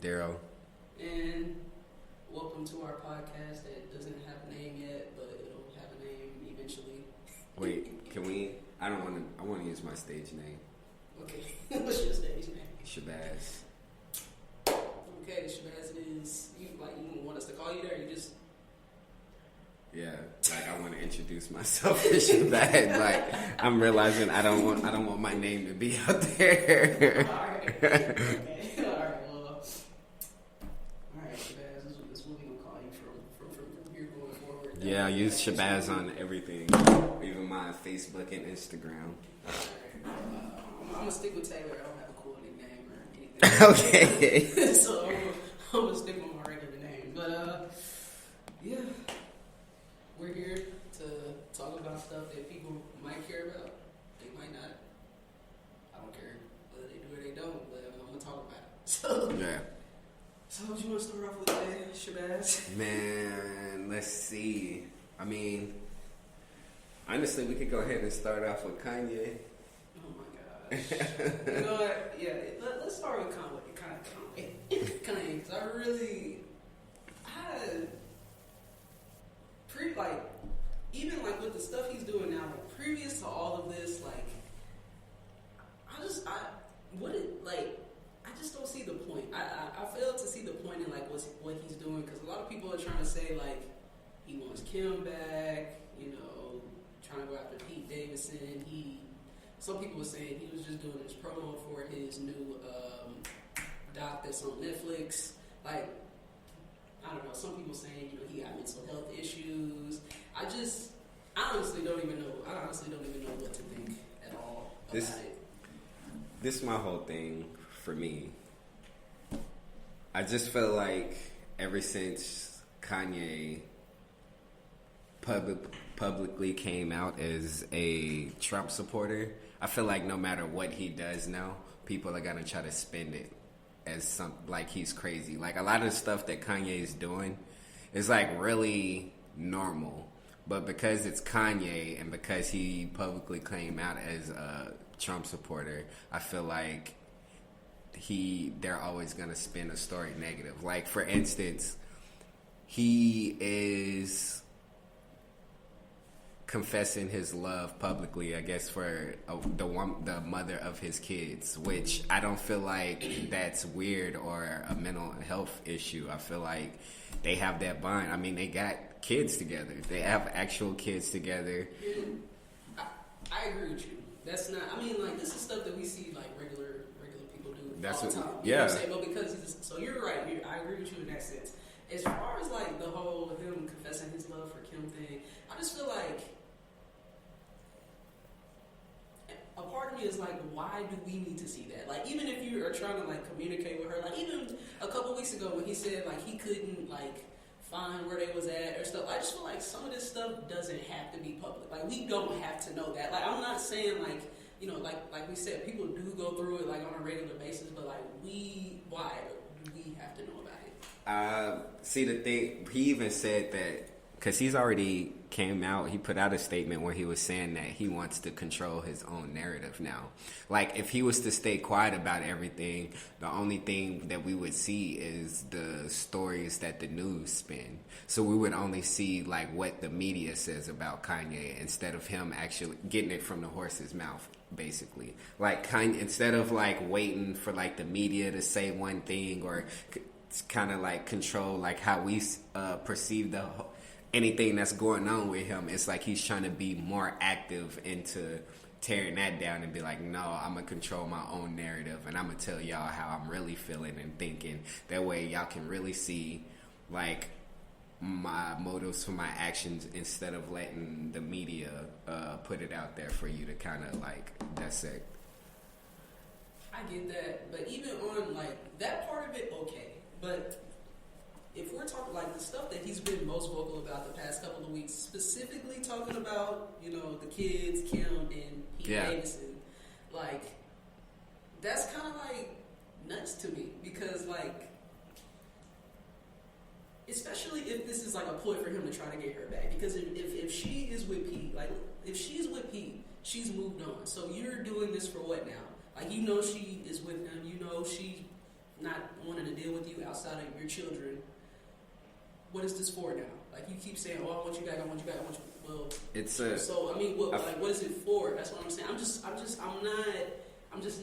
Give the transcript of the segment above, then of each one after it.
Daryl. And welcome to our podcast that doesn't have a name yet, but it'll have a name eventually. Wait, can we? I want to use my stage name. Okay, what's your stage name? Shabazz. Okay, Shabazz is you want us to call you there? You just Yeah, like I want to introduce myself as Shabazz. Like I'm realizing I don't want my name to be out there. Alright. Okay. Alright, well. Alright, Shabazz, this is what we're gonna call you from here going forward. Yeah, I use Shabazz on everything, even my Facebook and Instagram. I'm gonna stick with Taylor. I don't have a cool nickname or anything. Okay. So I'm gonna stick with my regular name. But yeah, we're here to talk about stuff that people might care about. They might not. I don't care whether they do or they don't, but I'm gonna talk about it. So Yeah. So what you want to start off with today, Shabazz? Man, let's see. I mean, honestly, we could go ahead and start off with Kanye. Oh my gosh. You know what? Yeah, let's start with Kanye. Kanye, because even like with the stuff he's doing now, like previous to all of this, like, I just don't see the point. I fail to see the point in like what he's doing, because a lot of people are trying to say like he wants Kim back, trying to go after Pete Davidson. Some people were saying he was just doing his promo for his new doc that's on Netflix. Like, I don't know. Some people saying he got mental health issues. I honestly don't even know what to think at all about it. This is my whole thing for me. I just feel like ever since Kanye publicly came out as a Trump supporter, I feel like no matter what he does now, people are gonna try to spin it as like he's crazy. Like a lot of the stuff that Kanye is doing is like really normal, but because it's Kanye and because he publicly came out as a Trump supporter, I feel like they're always gonna spin a story negative. Like for instance, he is confessing his love publicly, I guess, for the mother of his kids, which I don't feel like that's weird or a mental health issue. I feel like they have that bond. I mean, they got kids together. They have actual kids together. I agree with you. That's not. I mean, like this is stuff that we see like regular people do all the time. You know what I'm saying? But because so you're right. I agree with you in that sense. As far as like the whole him confessing his love for Kim thing, I just feel like a part of me is like, why do we need to see that? Like, even if you are trying to like communicate with her, like even a couple weeks ago when he said like he couldn't like find where they was at or stuff, I just feel like some of this stuff doesn't have to be public. Like we don't have to know that. Like I'm not saying like like we said, people do go through it like on a regular basis, but like why do we have to know about it? See the thing, he even said that because he's already came out, he put out a statement where he was saying that he wants to control his own narrative now. Like, if he was to stay quiet about everything, the only thing that we would see is the stories that the news spin. So we would only see, like, what the media says about Kanye instead of him actually getting it from the horse's mouth, basically. Like, Kanye, instead of, like, waiting for, like, the media to say one thing or kind of, like, control, like, how we perceive anything that's going on with him, it's like he's trying to be more active into tearing that down and be like, no, I'm going to control my own narrative and I'm going to tell y'all how I'm really feeling and thinking. That way y'all can really see, like, my motives for my actions instead of letting the media put it out there for you to kind of, like, dissect. I get that, but even on, like, that part of it, okay. But if we're talking like the stuff that he's been most vocal about the past couple of weeks, specifically talking about, the kids, Kim and Pete Davidson, like, that's kind of like nuts to me because, like, especially if this is like a ploy for him to try to get her back. Because if she is with Pete, like, if she's with Pete, she's moved on. So you're doing this for what now? Like, she is with him, she not wanting to deal with you outside of your children. What is this for now? Like, you keep saying, "Oh, I want you back. I want you back. I want you." Well, so I mean, what is it for? That's what I'm saying. I'm just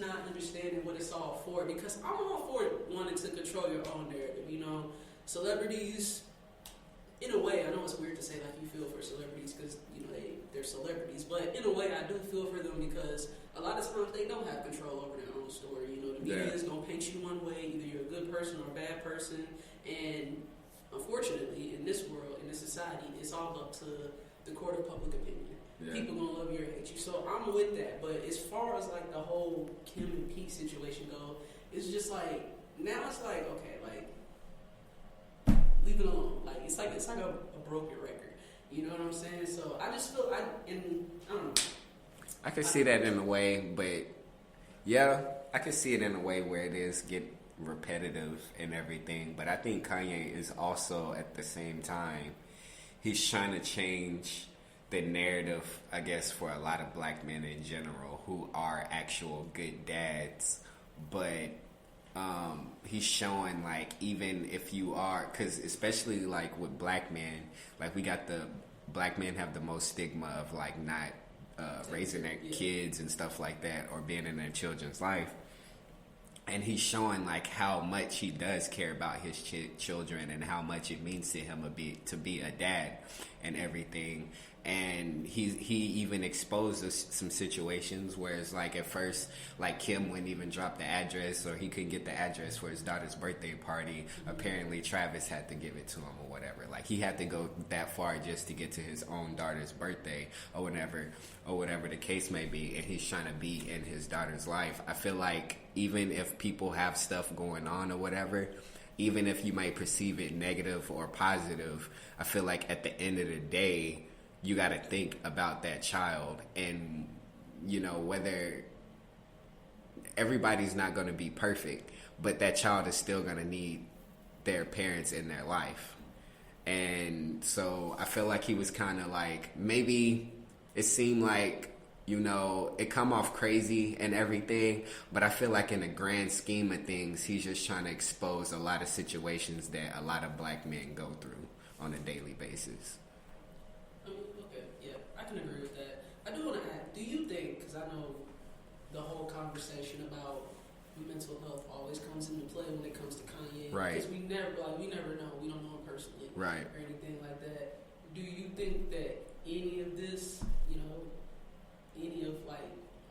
not understanding what it's all for, because I'm all for wanting to control your own narrative. You know, celebrities. In a way, I know it's weird to say like you feel for celebrities because you know they're celebrities, but in a way, I do feel for them because a lot of times they don't have control over their own story. You know, the media is gonna paint you one way, either you're a good person or a bad person, and unfortunately, in this world, in this society, it's all up to the court of public opinion. Yeah. People gonna love you or hate you, so I'm with that. But as far as like the whole Kim and Pete situation go, it's just like now it's like okay, like. Leave it alone. Like it's like a broken record. You know what I'm saying? So I just feel I don't know. I can see that in a way, but yeah, I can see it in a way where it is get repetitive and everything. But I think Kanye is also at the same time he's trying to change the narrative, I guess, for a lot of black men in general who are actual good dads, but he's showing like even if you are, because especially like with black men, like we got the black men have the most stigma of like not raising their kids and stuff like that or being in their children's life, and he's showing like how much he does care about his children and how much it means to him to be a dad and everything. And he even exposed some situations where it's like at first, like Kim wouldn't even drop the address, or he couldn't get the address for his daughter's birthday party. Apparently Travis had to give it to him or whatever. Like he had to go that far just to get to his own daughter's birthday or whatever the case may be. And he's trying to be in his daughter's life. I feel like even if people have stuff going on or whatever, even if you might perceive it negative or positive, I feel like at the end of the day, you got to think about that child, and you know, whether everybody's not going to be perfect, but that child is still going to need their parents in their life. And so I feel like he was kind of like, maybe it seemed like, you know, it come off crazy and everything, but I feel like in the grand scheme of things, he's just trying to expose a lot of situations that a lot of black men go through on a daily basis. I can agree with that. I do want to ask, do you think, because I know the whole conversation about mental health always comes into play when it comes to Kanye. Right. Because we never know. We don't know him personally. Right. Or anything like that. Do you think that any of this, you know, any of like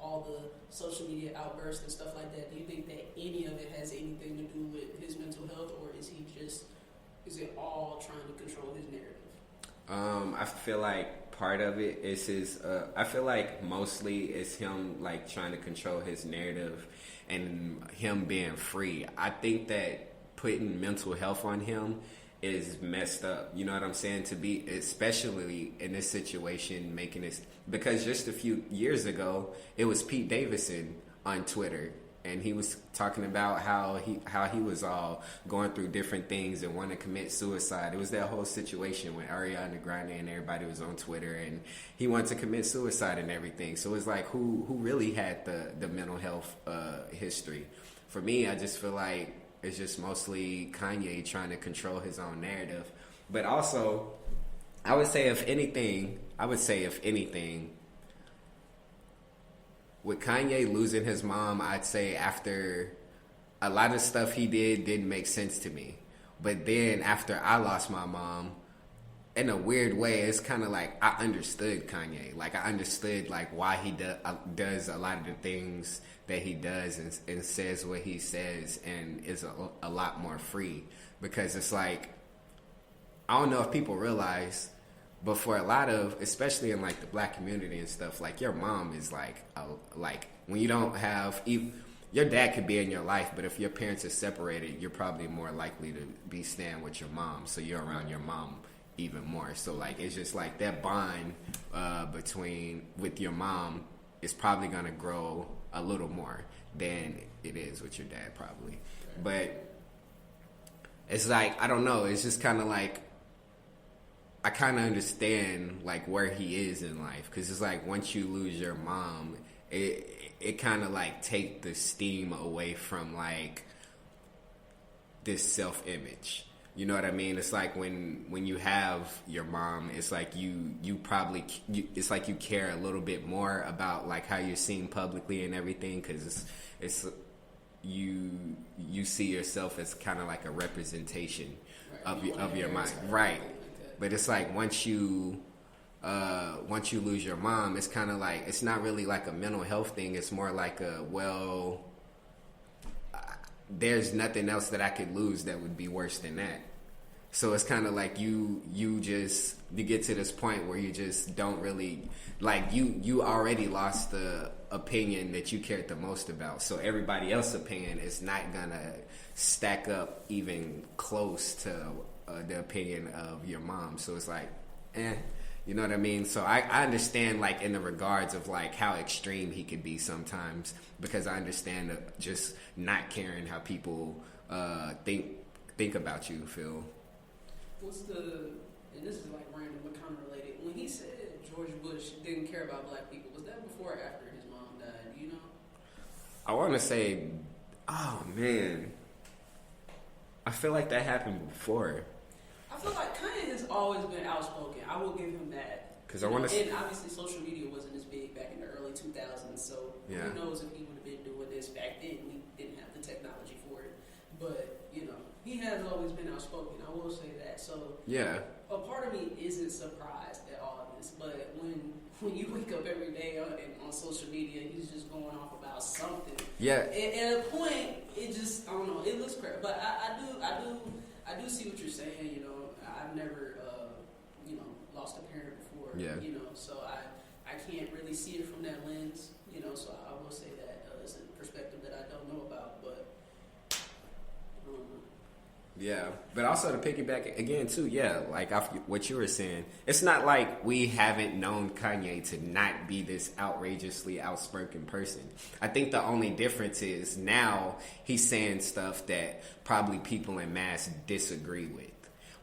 all the social media outbursts and stuff like that, do you think that any of it has anything to do with his mental health, or is it all trying to control his narrative? I feel like part of it is his, I feel like mostly it's him like trying to control his narrative and him being free. I think that putting mental health on him is messed up. You know what I'm saying? To be, especially in this situation, making this, because just a few years ago, it was Pete Davidson on Twitter. And he was talking about how he was all going through different things and wanting to commit suicide. It was that whole situation when Ariana Grande and everybody was on Twitter, and he wanted to commit suicide and everything. So it's like, who really had the mental health history? For me, I just feel like it's just mostly Kanye trying to control his own narrative. But also, I would say if anything, with Kanye losing his mom, I'd say after a lot of stuff he didn't make sense to me. But then after I lost my mom, in a weird way, it's kind of like I understood Kanye. Like I understood like why he does a lot of the things that he does and says what he says, and is a lot more free. Because it's like, I don't know if people realize, but for a lot of, especially in like the black community and stuff, like your mom is like when you don't have, your dad could be in your life, but if your parents are separated, you're probably more likely to be staying with your mom, so you're around your mom even more. So like it's just like that bond with your mom is probably gonna grow a little more than it is with your dad probably. But it's like, I don't know, it's just kind of like, I kind of understand like where he is in life, because it's like once you lose your mom, it kind of like take the steam away from like this self-image. You know what I mean? It's like when you have your mom, it's like it's like you care a little bit more about like how you're seen publicly and everything, because it's you see yourself as kind of like a representation of your mind, right? But it's like once you lose your mom, it's kind of like, it's not really like a mental health thing. It's more like there's nothing else that I could lose that would be worse than that. So it's kind of like you get to this point where you just don't really, like, you already lost the opinion that you cared the most about. So everybody else's opinion is not gonna stack up even close to the opinion of your mom. So it's like, you know what I mean? So I understand, like, in the regards of like how extreme he could be sometimes, because I understand just not caring how people think about you, Phil. And this is like random but kind of related, when he said George Bush didn't care about black people, was that before or after his mom died? Do you know? I want to say, oh man, I feel like that happened before. I feel like Kanye has always been outspoken. I will give him that. Because I want to. And obviously, social media wasn't as big back in the early 2000s. So who knows if he would have been doing this back then? We didn't have the technology for it. But he has always been outspoken. I will say that. So yeah, a part of me isn't surprised at all of this. But when you wake up every day on social media, he's just going off about something. Yeah. And at a point, it just, I don't know. It looks crazy. But I do see what you're saying. I've never, lost a parent before. Yeah. So I can't really see it from that lens. So I will say that it's a perspective that I don't know about, but. Yeah, but also to piggyback again too, like what you were saying, it's not like we haven't known Kanye to not be this outrageously outspoken person. I think the only difference is now he's saying stuff that probably people in mass disagree with.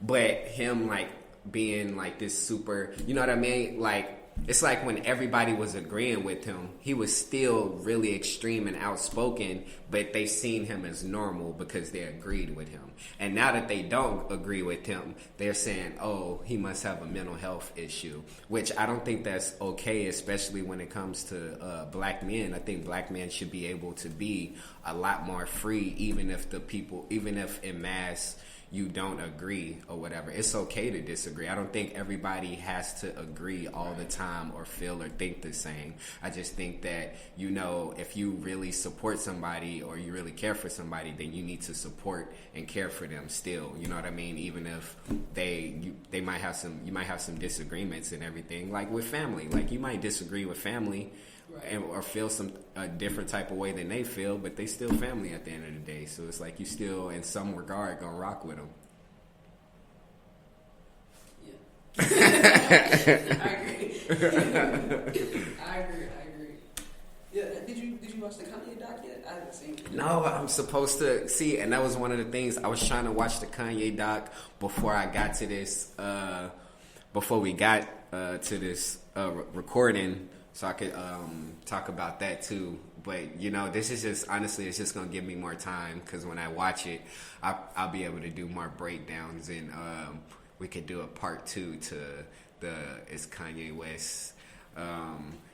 But him like being like this super, you know what I mean? Like, it's like when everybody was agreeing with him, he was still really extreme and outspoken, but they seen him as normal because they agreed with him. And now that they don't agree with him, they're saying, oh, he must have a mental health issue, which I don't think that's okay, especially when it comes to black men. I think black men should be able to be a lot more free, even if in mass you don't agree or whatever. It's okay to disagree. I don't think everybody has to agree all the time or feel or think the same. I just think that, if you really support somebody or you really care for somebody, then you need to support and care for them still. You know what I mean? Even if you might have some disagreements and everything. Like with family, like you might disagree with family. Right. Or feel a different type of way than they feel, but they still family at the end of the day. So it's like you still, in some regard, gonna rock with them. Yeah, I agree. I agree. Yeah, did you watch the Kanye doc yet? I haven't seen it. No, I'm supposed to see, and that was one of the things I was trying to watch the Kanye doc before I got to this. Before we got to this recording. So I could talk about that too. But, this is just, honestly, it's just going to give me more time. Because when I watch it, I'll be able to do more breakdowns. And we could do a part 2 to is Kanye West.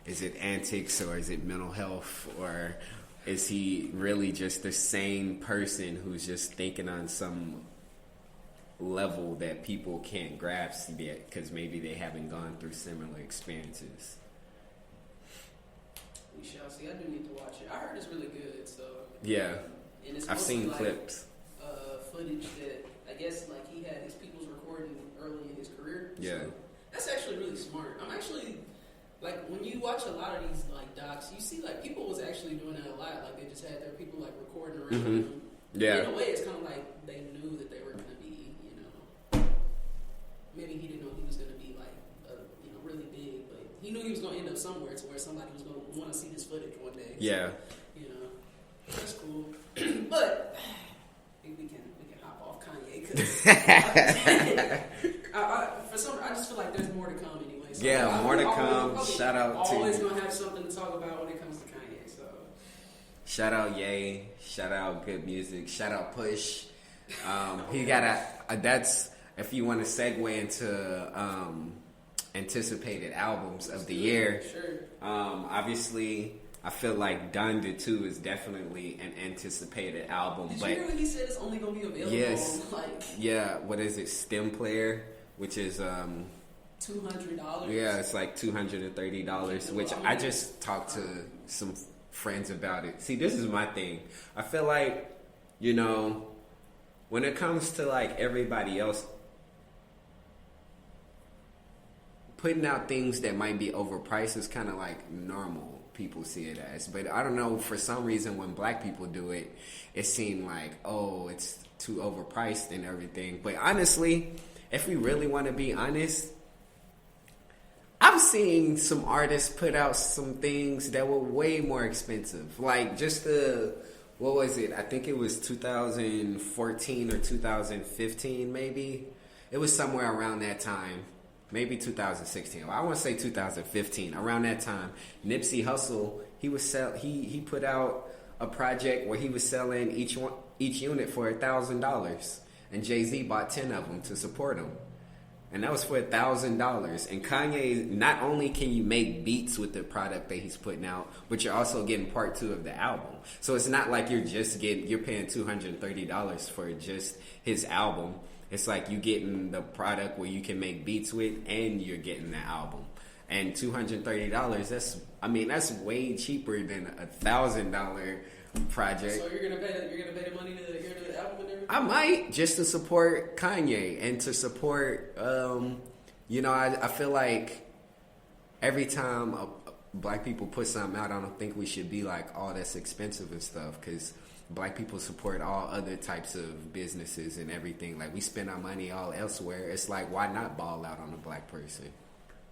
Is it antics or is it mental health? Or is he really just the same person who's just thinking on some level that people can't grasp yet? Because maybe they haven't gone through similar experiences. We shall see. I do need to watch it. I heard it's really good. So yeah, and it's I've seen like, clips. Footage that I guess like he had his people's recording early in his career. Yeah, so that's actually really smart. I'm actually like when you watch a lot of these like docs, you see like people was actually doing that a lot. Like they just had their people like recording around them. Yeah. In a way, it's kind of like they knew that they were going to be, maybe he didn't know he was going to be like, really big, but he knew he was going to end up somewhere to where somebody was going to want to see this footage one day. Yeah. So, that's cool. But we can hop off Kanye because I just feel like there's more to come anyway. So yeah, more to come. Shout out to always gonna have something to talk about when it comes to Kanye. So shout out Ye, shout out good music, shout out Push. He got that's if you want to segue into anticipated albums of the year. Sure. Obviously, I feel like Donda 2 is definitely an anticipated album. Did but you hear when he said it's only gonna be available? Yes. Like, yeah. What is it? Stem Player, which is $200. Yeah, it's like $230, which I just talked to some friends about it. See, this is my thing. I feel like, you know, when it comes to like everybody else putting out things that might be overpriced is kind of like normal. People see it as, but I don't know, for some reason when black people do it, it seemed like, oh, it's too overpriced and everything. But honestly, if we really want to be honest, I've seen some artists put out some things that were way more expensive. Like just what was it? I think it was 2014 or 2015 maybe. It was somewhere around that time. Maybe 2016. Well, I want to say 2015. Around that time, Nipsey Hussle, he put out a project where he was selling each unit for $1,000, and Jay-Z bought 10 of them to support him. And that was for $1,000. And Kanye, not only can you make beats with the product that he's putting out, but you're also getting part 2 of the album. So it's not like you're paying $230 for just his album. It's like you getting the product where you can make beats with, and you're getting the album. And $230, that's way cheaper than $1,000 project. So you're gonna pay the money to hear the album and everything? I might, just to support Kanye and to support, I feel like every time black people put something out, I don't think we should be like, oh, that's expensive and stuff, because black people support all other types of businesses and everything. Like, we spend our money all elsewhere. It's like, why not ball out on a black person?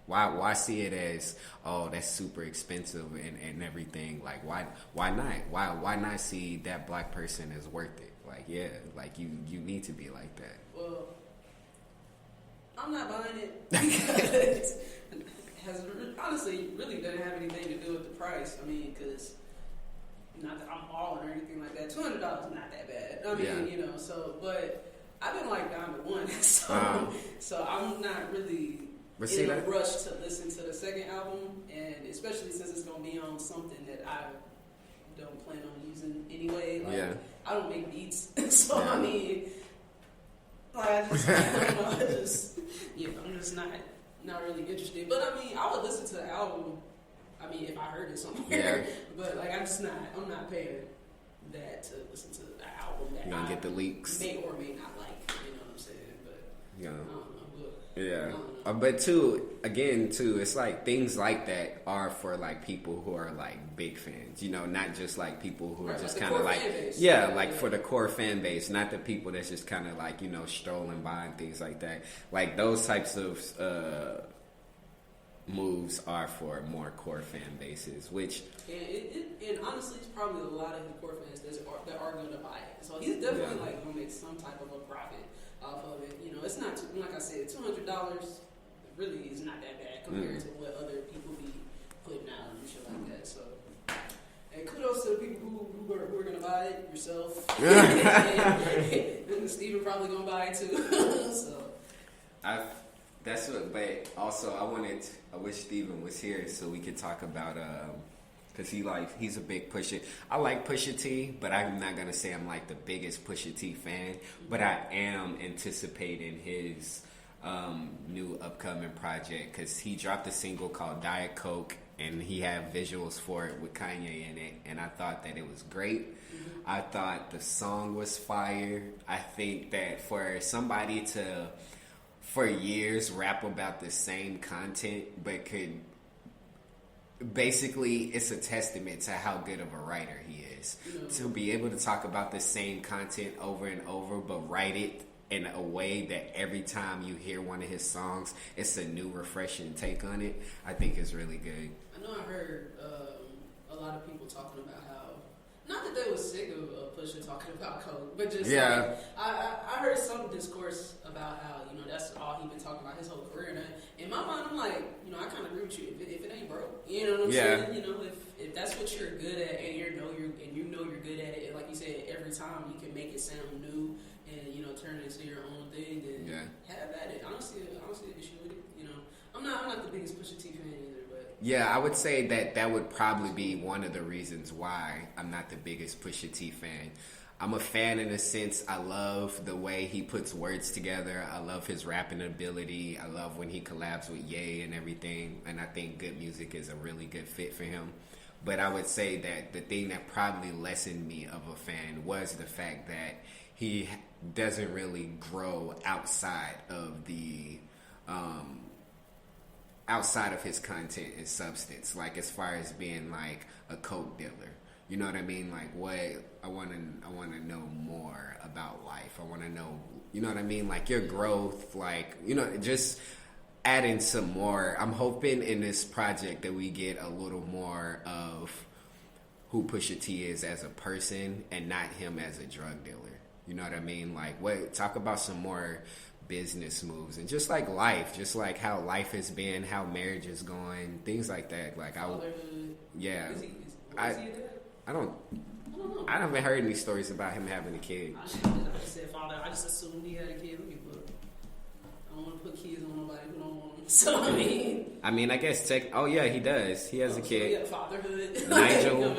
Why see it as, oh, that's super expensive and everything? Like, why not? Why not see that black person as worth it? Like, yeah, like you need to be like that. Well, I'm not buying it because it has honestly really doesn't have anything to do with the price. I mean, because not that I'm balling or anything like that. $200 is not that bad. I mean, but I've been like down to one, so I'm not really in a rush to listen to the second album, and especially since it's gonna be on something that I don't plan on using anyway. Like, I don't make beats, so I mean, like I'm just not really interested. But I mean, I would listen to the album. I mean, if I heard it somewhere, but like I'm not paying that to listen to the album that you gonna get the leaks, may or may not like. You know what I'm saying? But I don't know. But it's like things like that are for like people who are like big fans, not just like people who are just kind of like, for the core fan base, not the people that's just kind of like, strolling by and things like that. Like those types of moves are for more core fan bases, which and honestly, it's probably a lot of his core fans that are going to buy it. So he's definitely like going to make some type of a profit off of it. It's not like I said, $200 really is not that bad compared to what other people be putting out and shit like that. So, and kudos to the people who are going to buy it, yourself, and Steven probably going to buy it too. So, but also I wish Steven was here so we could talk about because he's a big Pusha. I like Pusha T, but I'm not gonna say I'm like the biggest Pusha T fan. But I am anticipating his new upcoming project because he dropped a single called Diet Coke, and he had visuals for it with Kanye in it, and I thought that it was great. I thought the song was fire. I think that for somebody to for years rap about the same content but could basically, it's a testament to how good of a writer he is. To be able to talk about the same content over and over, but write it in a way that every time you hear one of his songs, it's a new, refreshing take on it, I think is really good. I know I heard a lot of people talking about how, not that they were sick of Pusha talking about coke, but just like, I heard some discourse about how, that's all he's been talking about his whole career. And in my mind, I'm like, I kind of agree with you. If it ain't broke, you know what I'm saying? If that's what you're good at, and you know you're good at it, and like you said, every time you can make it sound new and turn it into your own thing, then have at it. I don't see an issue with it. I'm not the biggest Pusha T fan either, but yeah, I would say that would probably be one of the reasons why I'm not the biggest Pusha T fan. I'm a fan in a sense. I love the way he puts words together. I love his rapping ability. I love when he collabs with Ye and everything. And I think good music is a really good fit for him. But I would say that the thing that probably lessened me of a fan was the fact that he doesn't really grow outside of his content and substance. Like as far as being like a coke dealer. You know what I mean? Like what I want to know more about life. I want to know, you know what I mean? Like your growth, like, just adding some more. I'm hoping in this project that we get a little more of who Pusha T is as a person and not him as a drug dealer. You know what I mean? Like talk about some more business moves and just like life, just like how life has been, how marriage is going, things like that. Like I haven't heard any stories about him having a kid. I just said father. I just assumed he had a kid. I don't want to put kids on nobody who don't want them. So I mean, I guess he does. He has a kid. So fatherhood. Nigel.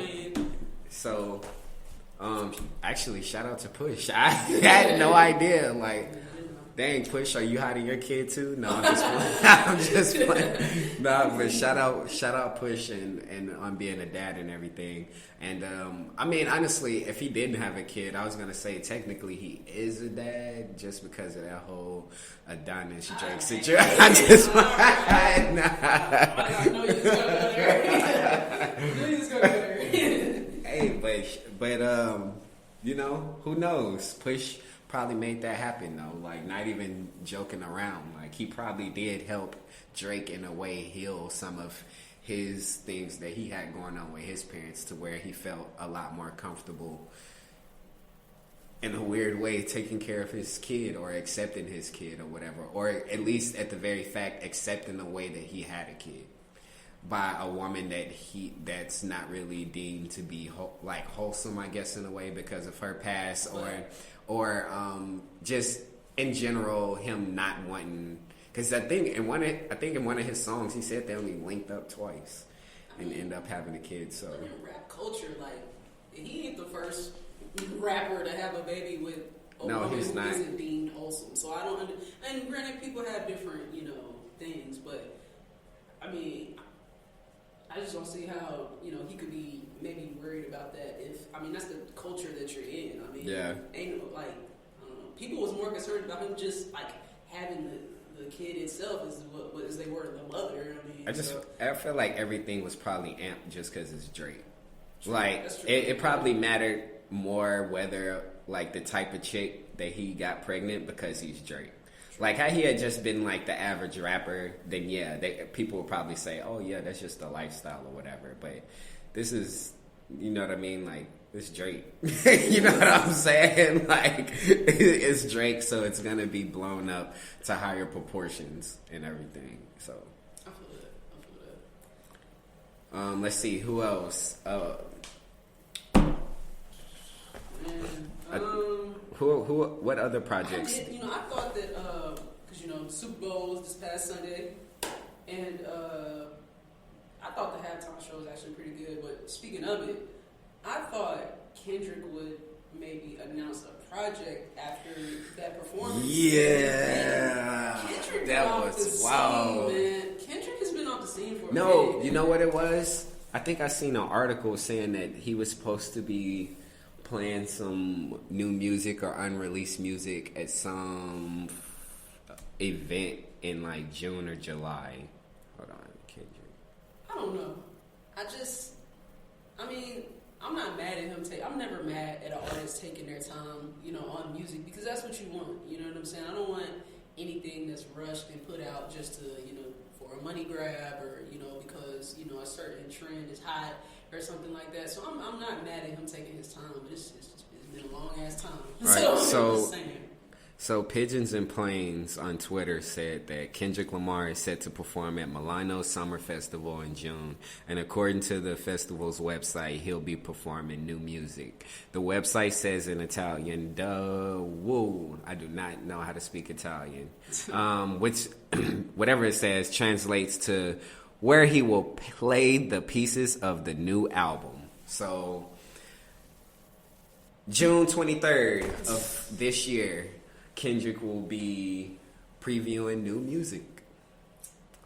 So, actually, shout out to Push. I had no idea. Like, dang, Push, are you hiding your kid too? No, I'm just playing. I'm just playing. No, but shout out Push and on being a dad and everything. And I mean, honestly, if he didn't have a kid, I was gonna say technically he is a dad just because of that whole Adonis Drake situation. I just I know you was gonna go there. Hey, but who knows? Push probably made that happen though. Like, not even joking around. Like, he probably did help Drake in a way heal some of his things that he had going on with his parents, to where he felt a lot more comfortable in a weird way taking care of his kid or accepting his kid or whatever, or at least at the very fact accepting the way that he had a kid by a woman that's not really deemed to be wholesome, I guess, in a way because of her past, or just in general him not wanting. Because I think in one of his songs he said they only linked up twice and end up having a kid. So in rap culture, like, he ain't the first rapper to have a baby with a woman who isn't deemed wholesome. So I don't. And granted, people have different things, but I mean, I just don't see how he could be maybe worried about that. That's the culture that you're in. I mean, ain't I don't know. People was more concerned about him just like having the kid itself as they were the mother. I feel like everything was probably amped just because it's Drake. True. Like it probably mattered more whether like the type of chick that he got pregnant because he's Drake. True. Like how he had just been like the average rapper, then people would probably say, oh yeah, that's just the lifestyle or whatever. But this is, you know what I mean? Like, it's Drake. You know what I'm saying? Like, it's Drake, so it's going to be blown up to higher proportions and everything. So, I feel that. Let's see, who else? What other projects? I thought that, because, the Super Bowl was this past Sunday, and I thought the halftime show was actually pretty good. But speaking of it, I thought Kendrick would maybe announce a project after that performance. Yeah, Kendrick that was wow. Man. Kendrick has been off the scene for a minute. You know what it was? I think I seen an article saying that he was supposed to be playing some new music or unreleased music at some event in like June or July. Hold on, Kendrick. I don't know. I'm not mad at him. I'm never mad at an artist taking their time, on music, because that's what you want. You know what I'm saying? I don't want anything that's rushed and put out just to, for a money grab or, because, a certain trend is hot or something like that. So I'm not mad at him taking his time. It's been a long ass time. Right. So Pigeons and Planes on Twitter said that Kendrick Lamar is set to perform at Milano Summer Festival in June. And according to the festival's website, he'll be performing new music. The website says in Italian, woo. I do not know how to speak Italian. Which, whatever it says, translates to where he will play the pieces of the new album. So, June 23rd of this year, Kendrick will be previewing new music.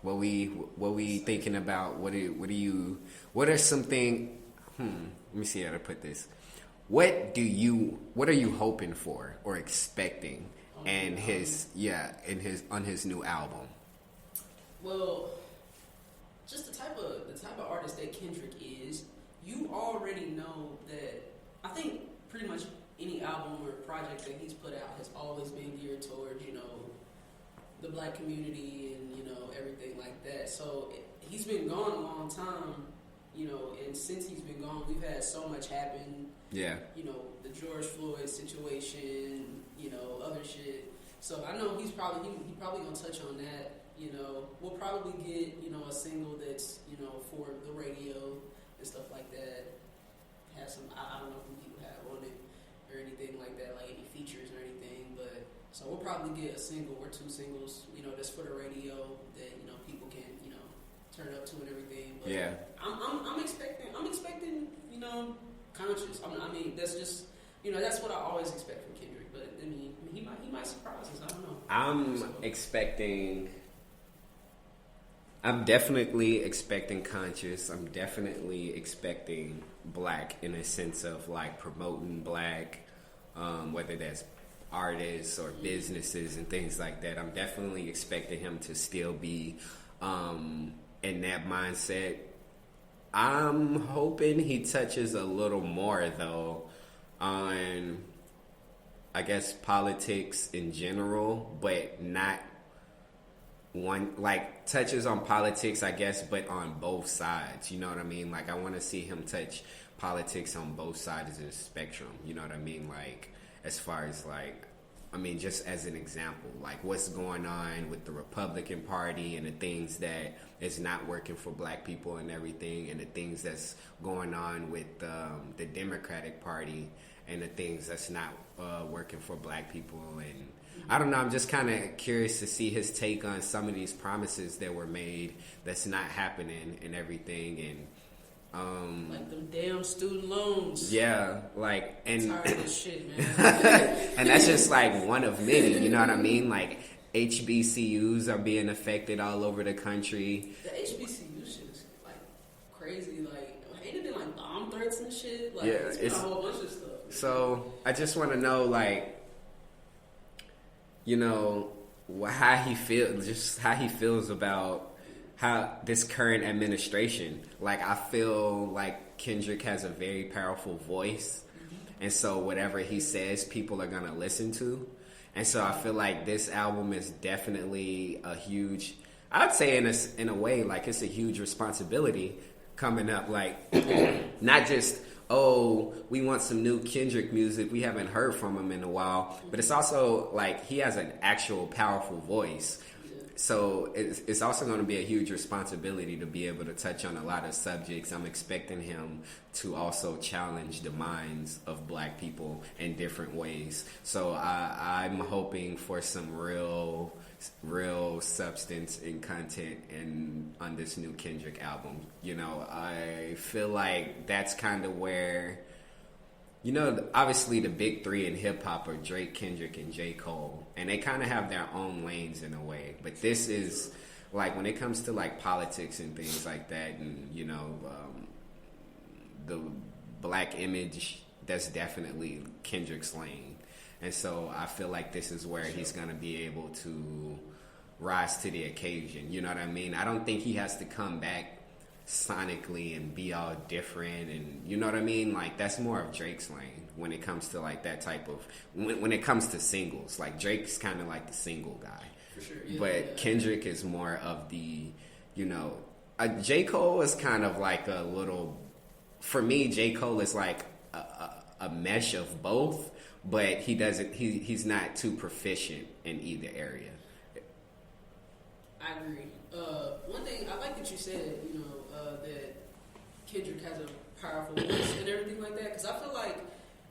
What we thinking about? What are something? Let me see how to put this. What are you hoping for or expecting on his new album? Well, just the type of artist that Kendrick is, you already know that. I think pretty much any album or project that he's put out has always been geared towards, the black community and, everything like that. So he's been gone a long time, and since he's been gone, we've had so much happen. Yeah. The George Floyd situation, other shit. So I know he's probably gonna touch on that. We'll probably get, a single that's, for the radio and stuff like that. Have some, I don't know who he would have on it or anything like that, like any features or anything, but so we'll probably get a single or two singles, that's for the radio that people can turn up to and everything. But yeah, I'm expecting conscious. I mean that's just that's what I always expect from Kendrick. But I mean he might surprise us. I don't know. I'm definitely expecting conscious. I'm definitely expecting black in a sense of like promoting black, whether that's artists or businesses and things like that. I'm definitely expecting him to still be in that mindset. I'm hoping he touches a little more though on, I guess, politics in general, but not one, like touches on politics, I guess, but on both sides. You know what I mean? Like I want to see him touch politics on both sides of the spectrum. You know what I mean? Like as far as just as an example, like what's going on with the Republican Party and the things that is not working for black people and everything, and the things that's going on with the Democratic Party and the things that's not working for black people. And I don't know, I'm just kind of curious to see his take on some of these promises that were made that's not happening and everything. And like them damn student loans. Yeah, like, and I'm tired of this shit, man. and that's just like one of many. You know what I mean? Like HBCUs are being affected all over the country. The HBCU shit is like crazy. Like, ain't it been like bomb threats and shit? Like, yeah, it's been a whole bunch of stuff. So I just want to know, like, how he feels about how this current administration. Like, I feel like Kendrick has a very powerful voice, and so whatever he says, people are gonna listen to. And so I feel like this album is definitely a huge, I'd say in a way, like it's a huge responsibility coming up. Like, not just, oh, we want some new Kendrick music, we haven't heard from him in a while, but it's also like he has an actual powerful voice. So it's also going to be a huge responsibility to be able to touch on a lot of subjects. I'm expecting him to also challenge the minds of black people in different ways. So I'm hoping for some real substance and content on this new Kendrick album. I feel like that's kind of where, obviously the big three in hip hop are Drake, Kendrick, and J. Cole, and they kind of have their own lanes in a way. But this is like, when it comes to like politics and things like that, and the black image, that's definitely Kendrick's lane. And so I feel like this is where he's gonna be able to rise to the occasion. You know what I mean? I don't think he has to come back sonically and be all different, and you know what I mean? Like, that's more of Drake's lane when it comes to like that type of, when it comes to singles. Like, Drake's kind of like the single guy, for sure. Yeah, but Kendrick is more of the, J. Cole is kind of like a little, for me, J. Cole is like a a mesh of both, but he doesn't. He's not too proficient in either area. I agree. One thing I like that you said, that Kendrick has a powerful voice and everything like that, because I feel like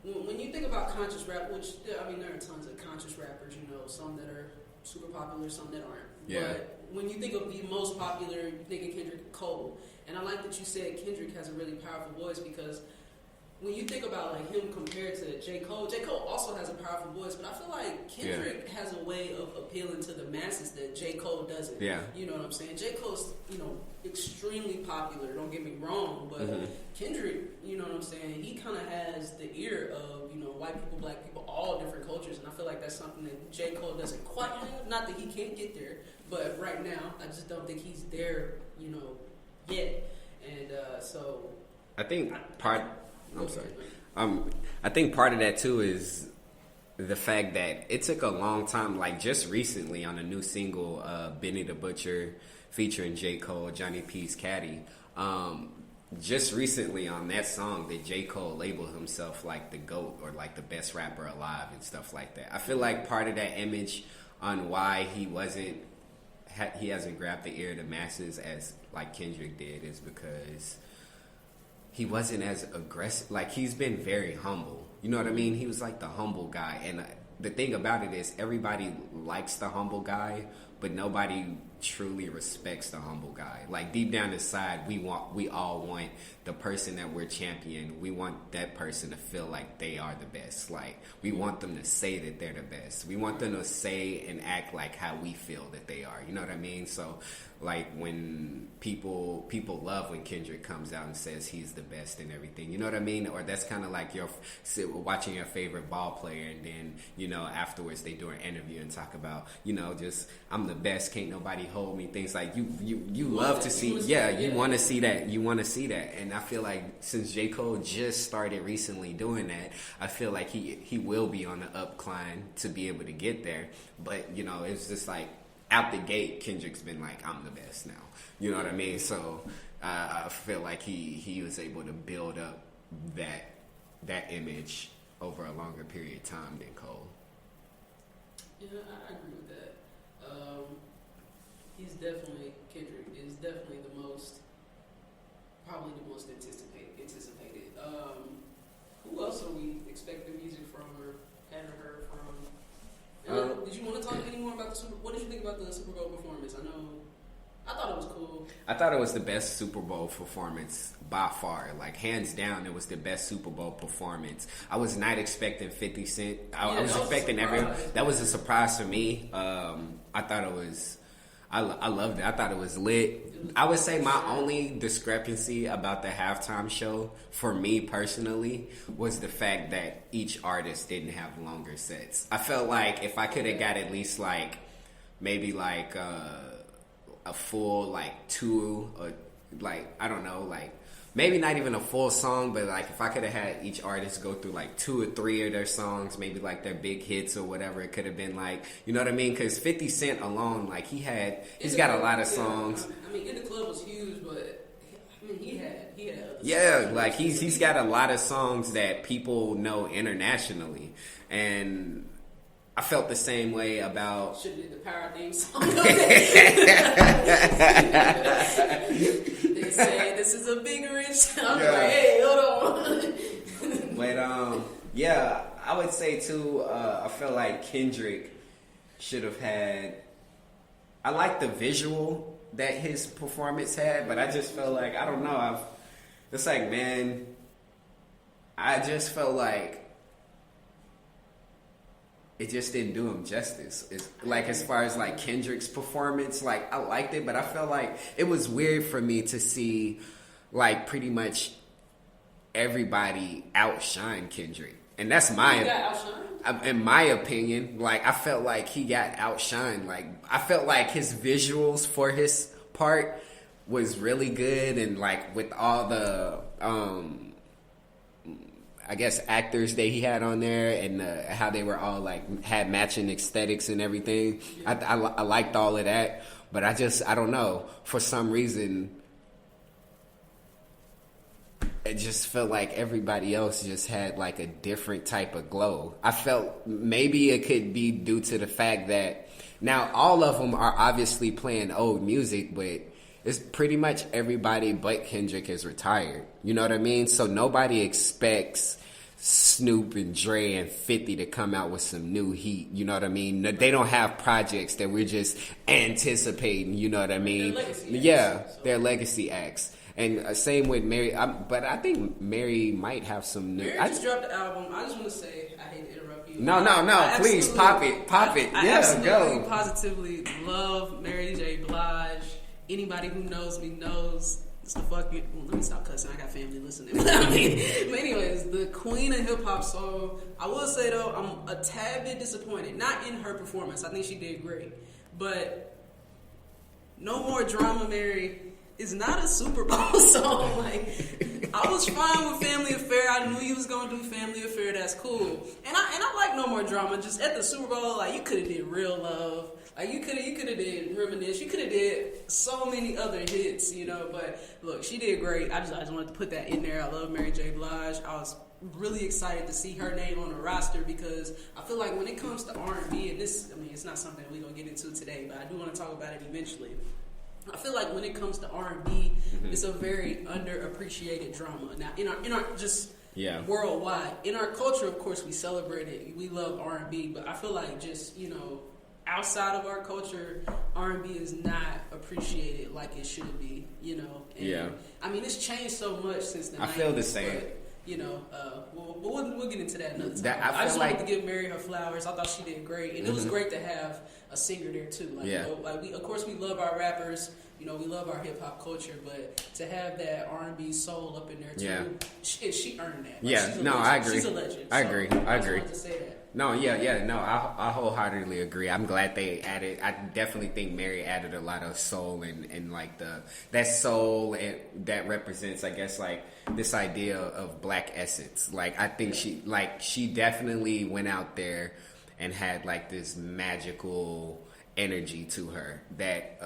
when you think about conscious rap, which there are tons of conscious rappers, some that are super popular, some that aren't. Yeah. But when you think of the most popular, you think of Kendrick and Cole. And I like that you said Kendrick has a really powerful voice, because when you think about like him compared to J. Cole also has a powerful voice, but I feel like Kendrick has a way of appealing to the masses that J. Cole doesn't. Yeah. You know what I'm saying? J. Cole's, extremely popular, don't get me wrong, but Kendrick, you know what I'm saying, he kind of has the ear of, white people, black people, all different cultures, and I feel like that's something that J. Cole doesn't quite have. Not that he can't get there, but right now, I just don't think he's there, yet. And so... I think I'm sorry. I think part of that too is the fact that it took a long time. Like just recently on a new single, Benny the Butcher featuring J. Cole, Johnny P's Caddy. Just recently on that song, that J. Cole labeled himself like the GOAT or like the best rapper alive and stuff like that. I feel like part of that image on why he hasn't grabbed the ear of the masses as like Kendrick did is because he wasn't as aggressive. Like, he's been very humble. You know what I mean? He was like the humble guy. And the thing about it is everybody likes the humble guy, but nobody truly respects the humble guy. Like, deep down inside, we all want the person that we're championing. We want that person to feel like they are the best. Like, we want them to say that they're the best. We want them to say and act like how we feel that they are. You know what I mean? So, like, when people love when Kendrick comes out and says he's the best and everything, you know what I mean? Or that's kind of like watching your favorite ball player, and then, afterwards they do an interview and talk about, just, I'm the best, can't nobody hold me, things like you love to see, you want to see that. And I feel like since J. Cole just started recently doing that, I feel like he will be on the upcline to be able to get there. But, it's just like, out the gate, Kendrick's been like, I'm the best now. You know what I mean? So I feel like he was able to build up that image over a longer period of time than Cole. Yeah, I agree with that. Kendrick is definitely probably the most anticipated. Who else are we expecting music from or haven't heard from? Did you want to talk any more about the Super? What did you think about the Super Bowl performance? I thought it was cool. I thought it was the best Super Bowl performance by far. Like, hands down, it was the best Super Bowl performance. I was not expecting 50 Cent. I was expecting everyone. That was a surprise for me. I thought it was... I loved it. I thought it was lit. I would say my only discrepancy about the halftime show, for me personally, was the fact that each artist didn't have longer sets. I felt like if I could have got at least maybe a full 2, or I don't know, maybe not even a full song, but if I could have had each artist go through 2 or 3 of their songs, maybe their big hits or whatever, it could have been you know what I mean? Because 50 Cent alone, he's got a lot of songs. I mean, In the Club was huge, but he had other songs. He's got a lot of songs that people know internationally, and I felt the same way about... Should have did the Power theme song. They say this is a big rich. I'm like, hey, hold on. But I would say too. I feel like Kendrick should have had. I like the visual that his performance had, but I just felt like, I don't know. It's like, man, I just felt like it just didn't do him justice. It's as far as Kendrick's performance, I liked it, but I felt like it was weird for me to see pretty much everybody outshine Kendrick. And that's in my opinion, I felt like he got outshined. I felt like his visuals for his part was really good, and with all the I guess actors that he had on there, and how they were all had matching aesthetics and everything. I liked all of that, but I don't know, for some reason it just felt like everybody else just had like a different type of glow. I felt maybe it could be due to the fact that now all of them are obviously playing old music, but it's pretty much everybody but Kendrick is retired. You know what I mean? So nobody expects Snoop and Dre and 50 to come out with some new heat. You know what I mean? They don't have projects that we're just anticipating. You know what I mean? They're legacy acts. And same with Mary, but I think Mary might have some new. Mary just dropped the album. I just want to say, I hate to interrupt you. No, please pop it. I Yeah, absolutely, go. positively love Mary J. Blige. Anybody who knows me knows it's the fucking. Well, let me stop cussing. I got family listening. But anyways, the queen of hip hop soul. I will say though, I'm a tad bit disappointed. Not in her performance. I think she did great, but No More Drama, Mary, is not a Super Bowl song. Like, I was fine with Family Affair. I knew you was gonna do Family Affair. That's cool. And I like No More Drama. Just at the Super Bowl, like, you could have did Real Love. Like, you could have did Reminisce. You could have did so many other hits, you know. But look, she did great. I just wanted to put that in there. I love Mary J. Blige. I was really excited to see her name on the roster because I feel like when it comes to R&B, and this, I mean, it's not something we're gonna get into today, but I do want to talk about it eventually. I feel like when it comes to R&B, it's a very underappreciated drama. Now, in our just worldwide, in our culture, of course, we celebrate it. We love R&B, but I feel like just, you know, outside of our culture, R&B is not appreciated like it should be. You know, and, I mean, it's changed so much since the 90s. I feel the same. But, you know, we'll get into that another time. I just wanted to give Mary her flowers. I thought she did great, and it was great to have a singer there too. Like, you know, like of course, we love our rappers. You know, we love our hip hop culture, but to have that R&B soul up in there too, she earned that. Like, I agree. She's a legend. I agree. I just wanted to say that. No, I wholeheartedly agree. I'm glad they added. I definitely think Mary added a lot of soul and like that soul and that represents, I guess, like this idea of black essence. Like, I think she definitely went out there and had like this magical energy to her that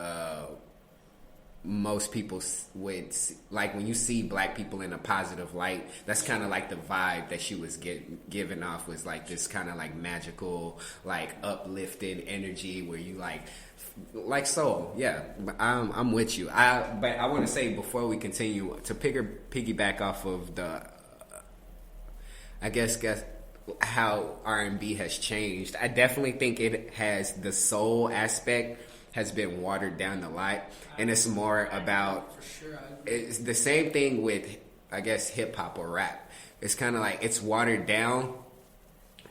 most people would see. Like, when you see black people in a positive light, that's kind of like the vibe that she was giving off, was like this kind of like magical, like uplifting energy where you like soul. Yeah, I'm with you. But I want to say, before we continue, to piggyback off of the I guess how R&B has changed. I definitely think it has, the soul aspect has been watered down a lot, and it's more about, it's the same thing with, I guess, hip hop or rap. It's kind of like, it's watered down,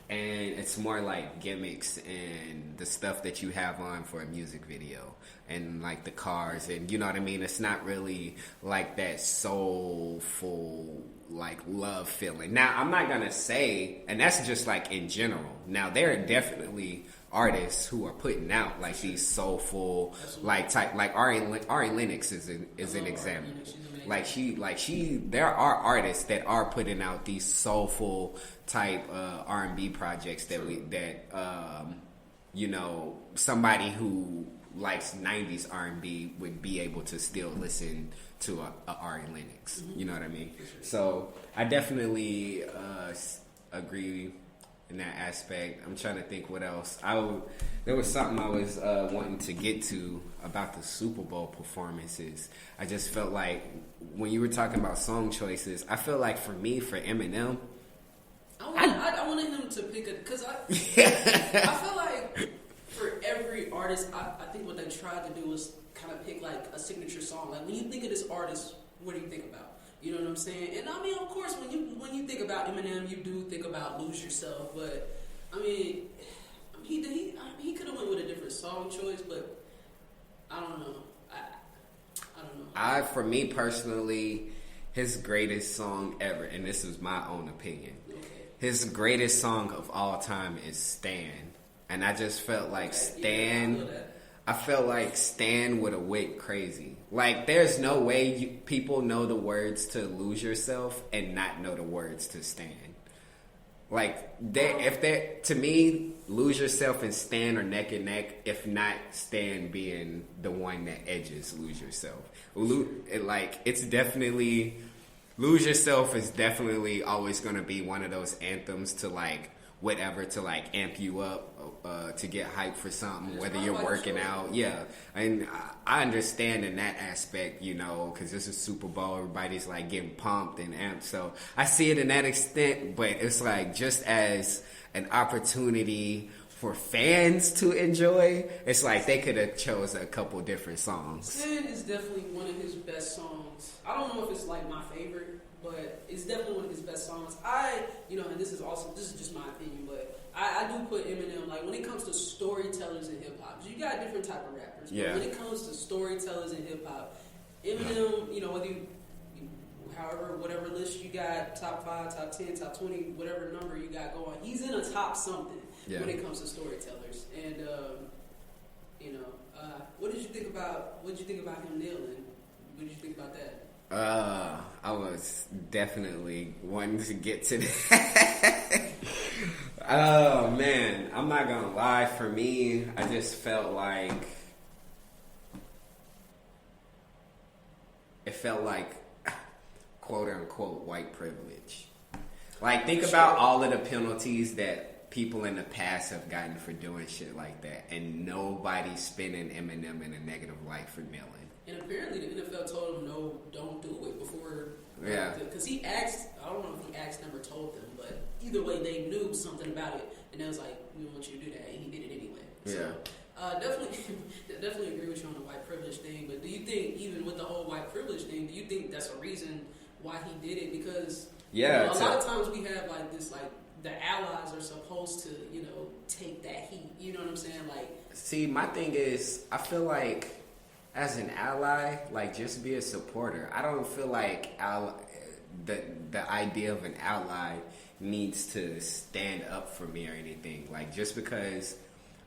and it's more like gimmicks and the stuff that you have on for a music video, and like the cars, and you know what I mean. It's not really like that soulful, like, love feeling. Now, I'm not gonna say, and that's just like in general. Now, there are definitely artists who are putting out like these soulful, like type, like Ari Lennox is an example. There are artists that are putting out these soulful type R&B projects that you know, somebody who likes 90s R&B would be able to still listen to a Ari Lennox. You know what I mean? So I definitely agree in that aspect. I'm trying to think what else. There was something I was wanting to get to about the Super Bowl performances. I just felt like when you were talking about song choices, I feel like for me, for Eminem, I wanted him to pick because I feel like for every artist, I think what they tried to do was kind of pick like a signature song. Like, when you think of this artist, what do you think about? You know what I'm saying? And I mean, of course, when you think about Eminem, you do think about Lose Yourself. But I mean, he could have went with a different song choice, but I don't know. I don't know. For me personally, his greatest song ever, and this is my own opinion, his greatest song of all time is Stan. And I just felt like Stan. I felt like Stan would have went crazy. Like, there's no way people know the words to Lose Yourself and not know the words to Stan. Like, to me, Lose Yourself and Stan are neck and neck, if not Stan being the one that edges Lose Yourself. It's definitely Lose Yourself is definitely always going to be one of those anthems to like whatever, to like amp you up, to get hype for something, whether you're working out. Yeah. And I understand in that aspect, you know, because this is Super Bowl, everybody's like getting pumped and amped. So I see it in that extent, but it's like just as an opportunity for fans to enjoy, it's like they could have chose a couple different songs. Sin is definitely one of his best songs. I don't know if it's like my favorite, but it's definitely one of his best songs. And this is just my opinion, but I do put Eminem, like when it comes to storytellers in hip hop, you got different type of rappers. Yeah. But when it comes to storytellers in hip hop, Eminem, you know, whatever list you got, top 5, top 10, top 20, whatever number you got going, he's in a top something when it comes to storytellers. And what did you think about him kneeling? What did you think about that? I was definitely wanting to get to that. Oh man, I'm not gonna lie. For me, I just felt like quote unquote white privilege. Like, think about all of the penalties that people in the past have gotten for doing shit like that, and nobody's spinning Eminem in a negative light for kneeling. And apparently the NFL told him, no, don't do it before. Yeah. Because he asked, I don't know if he asked them or told them, but either way they knew something about it. And they was like, we don't want you to do that. And he did it anyway. So, definitely agree with you on the white privilege thing. But do you think, even with the whole white privilege thing, do you think that's a reason why he did it? Because a lot of times we have like this, like, the allies are supposed to, take that heat. You know what I'm saying? Like, see, my thing is, I feel like as an ally, like, just be a supporter. I don't feel like the idea of an ally needs to stand up for me or anything. Like, just because,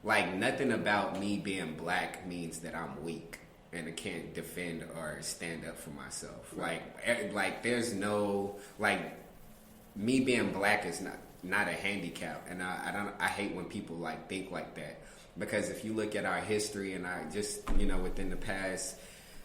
like, nothing about me being black means that I'm weak and I can't defend or stand up for myself. Like there's no, like, me being black is not a handicap, and I hate when people like think like that, because if you look at our history and I just within the past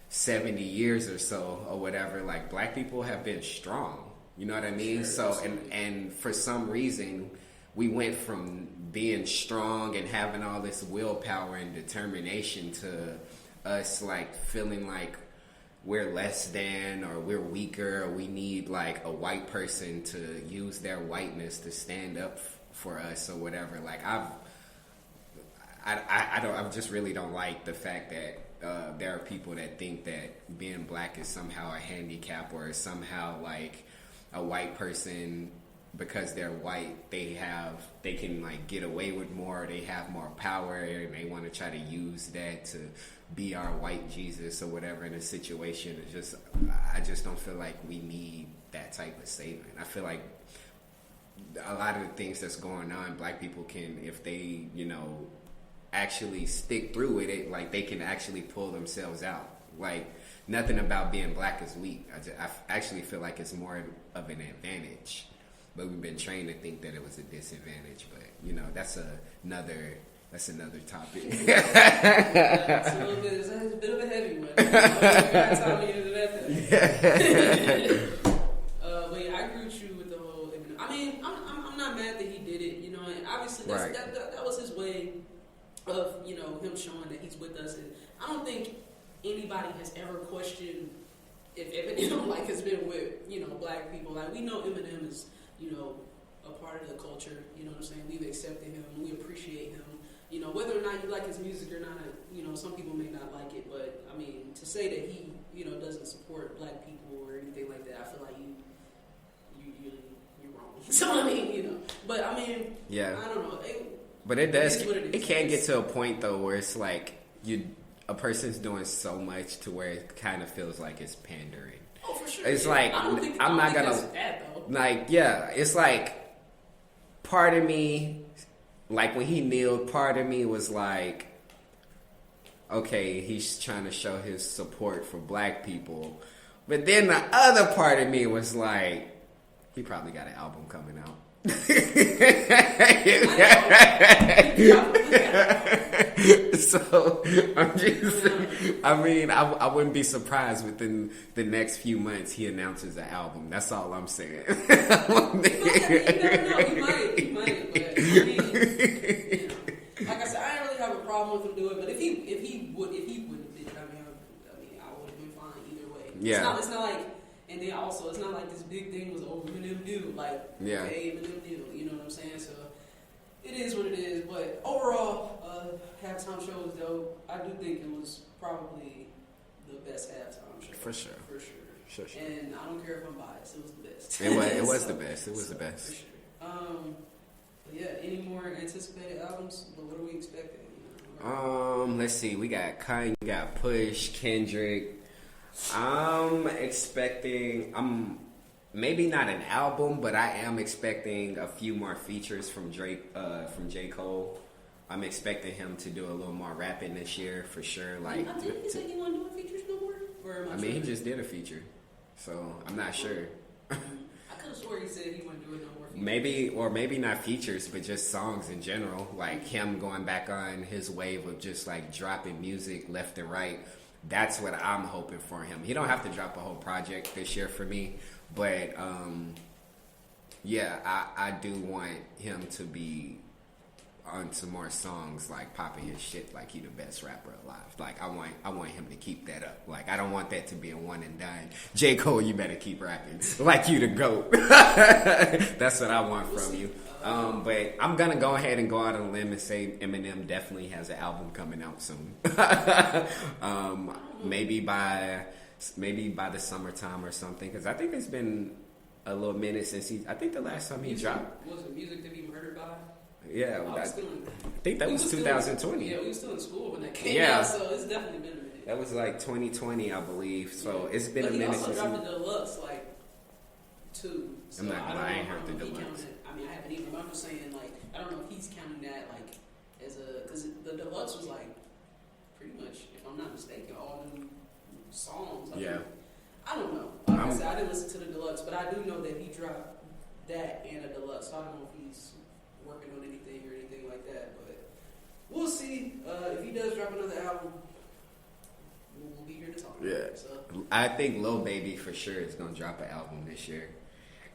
70 years or so or whatever, like, black people have been strong. You know what I mean? Sure, so and for some reason we went from being strong and having all this willpower and determination to us like feeling like we're less than, or we're weaker, or we need like a white person to use their whiteness to stand up for us or whatever. Like, I just really don't like the fact that there are people that think that being black is somehow a handicap, or somehow like a white person, because they're white, they can like get away with more, they have more power, and they want to try to use that to be our white Jesus or whatever in a situation. I just don't feel like we need that type of saving. I feel like a lot of the things that's going on, black people can, if they, actually stick through with it, like, they can actually pull themselves out. Like, nothing about being black is weak. I actually feel like it's more of an advantage. But we've been trained to think that it was a disadvantage. But, that's another topic. It's a bit of a heavy one. That's how we ended that. But yeah, I agree with you with the whole. I mean, I'm not mad that he did it. And obviously that was his way of him showing that he's with us. And I don't think anybody has ever questioned if Eminem like has been with black people. Like, we know Eminem is a part of the culture. You know what I'm saying? We've accepted him. We appreciate him. Whether or not you like his music or not, some people may not like it, but I mean, to say that he, doesn't support black people or anything like that, I feel like you're wrong. So I mean, but I mean, yeah, I don't know. But it does. It can get to a point though where it's like a person's doing so much to where it kind of feels like it's pandering. Oh, for sure. It's like I'm not gonna that's bad, though. Like, yeah, it's like part of me. Like, when he kneeled, part of me was like, okay, he's trying to show his support for black people. But then the other part of me was like, He probably got an album coming out. So I'm just, I wouldn't be surprised within the next few months he announces an album. That's all I'm saying. You never know. He might. But I mean, like I said, I don't really have a problem with him doing it. But if he would have been, I would have been fine either way. Yeah. It's not like. And then also, it's not like this big thing was over Eminem deal. Like, yeah. Okay, Eminem deal. You know what I'm saying? So, it is what it is. But overall, halftime show was dope. I do think it was probably the best halftime show. For sure. Sure. And I don't care if I'm biased. It was the best. It was the best. It was the best. For sure. But yeah, any more anticipated albums? But what are we expecting? Let's see. We got Kanye, we got Push, Kendrick. I'm expecting, maybe not an album, but I am expecting a few more features from J. Cole. I'm expecting him to do a little more rapping this year for sure. Like, didn't he say he wasn't doing features no more? He just did a feature, so I'm not sure. I could have swore he said he wasn't doing no more features. Maybe not features, but just songs in general. Like him going back on his wave of just like dropping music left and right. That's what I'm hoping for him. He don't have to drop a whole project this year for me, but I do want him to be on some more songs, like popping his shit like he the best rapper alive. Like I want him to keep that up. Like I don't want that to be a one and done. J. Cole, you better keep rapping like you the GOAT. That's what I want from you. But I'm gonna go ahead and go out on a limb and say Eminem definitely has an album coming out soon. Maybe by the summertime or something, because I think it's been a little minute since I think the last time he dropped. Was it Music to Be Murdered By? Yeah, I think that was 2020. We were still in school when that came out, so it's definitely been a minute. That was like 2020, I believe. So it's been a minute since. He also dropped the deluxe, like, too. So I'm not gonna lie, I ain't heard the deluxe. I haven't even. I'm just saying, like, I don't know if he's counting that like as because the deluxe was like pretty much, if I'm not mistaken, all new songs. I don't know. Like I said, I didn't listen to the deluxe, but I do know that he dropped that and a deluxe. So I don't know if he's working on anything or anything like that, but we'll see. If he does drop another album, we'll be here to talk about it. So. I think Lil Baby for sure is gonna drop an album this year.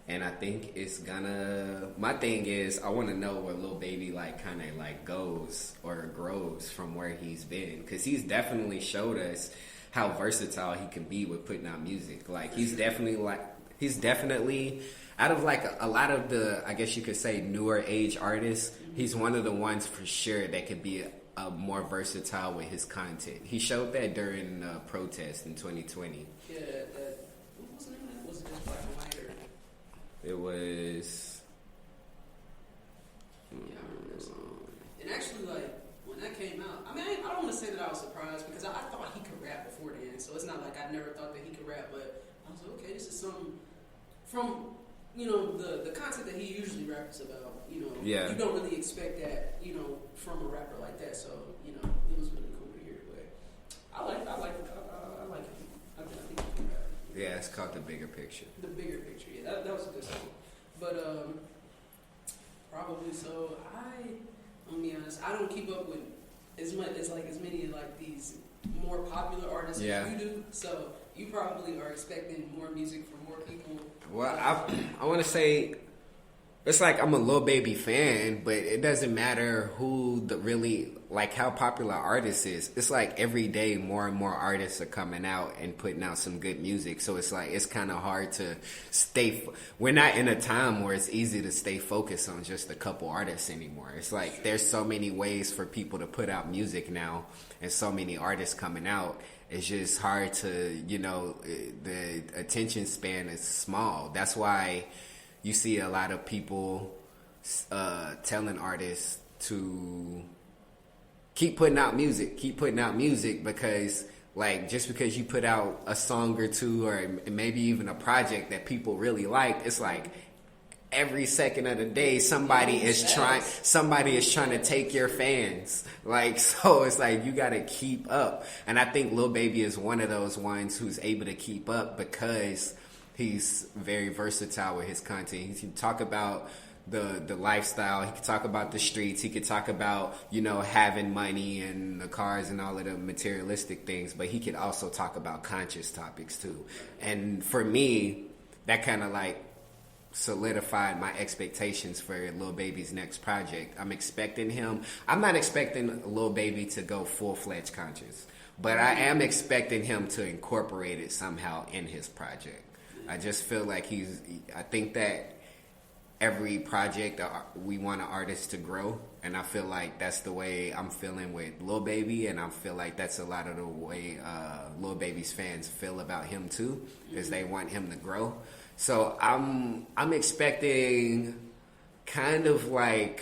And I think it's gonna. My thing is, I want to know where Lil Baby like kind of like goes or grows from where he's been, because he's definitely showed us how versatile he can be with putting out music. Like he's definitely out of like a lot of the, I guess you could say, newer age artists. He's one of the ones for sure that could be more versatile with his content. He showed that during protest in 2020. Yeah, what was the name of that? Was it just Black and White? It was. Yeah, I remember that song. And actually, like, when that came out, I mean, I don't want to say that I was surprised because I thought he could rap before then. So it's not like I never thought that he could rap, but I was like, okay, this is something from, the content that he usually raps about, Yeah. You don't really expect that, from a rapper like that. So, it was really cool to hear. But I like it. I think he can rap. Yeah, it's called The Bigger Picture. The Bigger Picture, yeah, that was a good song. But probably so. I'm gonna be honest, I don't keep up with as many like these more popular artists as you do. So you probably are expecting more music from more people. Well, I want to say it's like I'm a Lil Baby fan, but it doesn't matter who like how popular artist is. It's like every day more and more artists are coming out and putting out some good music. So it's like it's kind of hard to stay. We're not in a time where it's easy to stay focused on just a couple artists anymore. It's like there's so many ways for people to put out music now, and so many artists coming out. It's just hard to, the attention span is small. That's why you see a lot of people telling artists to keep putting out music, because like just because you put out a song or two or maybe even a project that people really like, it's like every second of the day somebody is trying to take your fans. Like, so it's like you gotta keep up. And I think Lil Baby is one of those ones who's able to keep up because He's very versatile with his content. He can talk about the lifestyle. He could talk about the streets. He could talk about, having money and the cars and all of the materialistic things. But he could also talk about conscious topics too. And for me, that kind of like solidified my expectations for Lil Baby's next project. I'm not expecting Lil Baby to go full-fledged conscious, but I am expecting him to incorporate it somehow in his project. I just feel like I think that every project we want an artist to grow, and I feel like that's the way I'm feeling with Lil Baby, and I feel like that's a lot of the way Lil Baby's fans feel about him too, is they want him to grow. So I'm expecting kind of like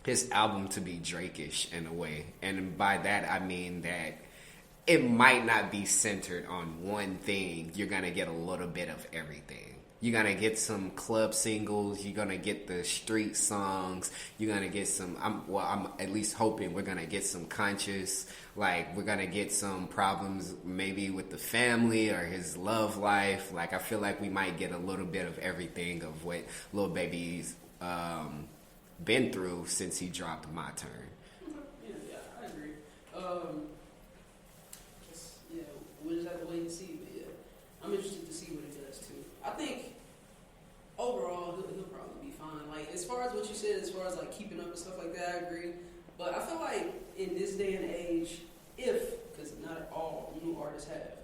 his album to be Drake-ish in a way, and by that I mean that it might not be centered on one thing. You're gonna get a little bit of everything. You're going to get some club singles. You're going to get the street songs. You're going to get some, I'm at least hoping we're going to get some conscious, like we're going to get some problems maybe with the family or his love life. Like I feel like we might get a little bit of everything of what Lil Baby's been through since he dropped My Turn. Yeah, I agree. We'll just have to wait and see. But yeah, I'm interested to see what he does too. I think overall he'll probably be fine. Like as far as what you said, as far as like keeping up and stuff like that, I agree. But I feel like in this day and age, because not all new artists have,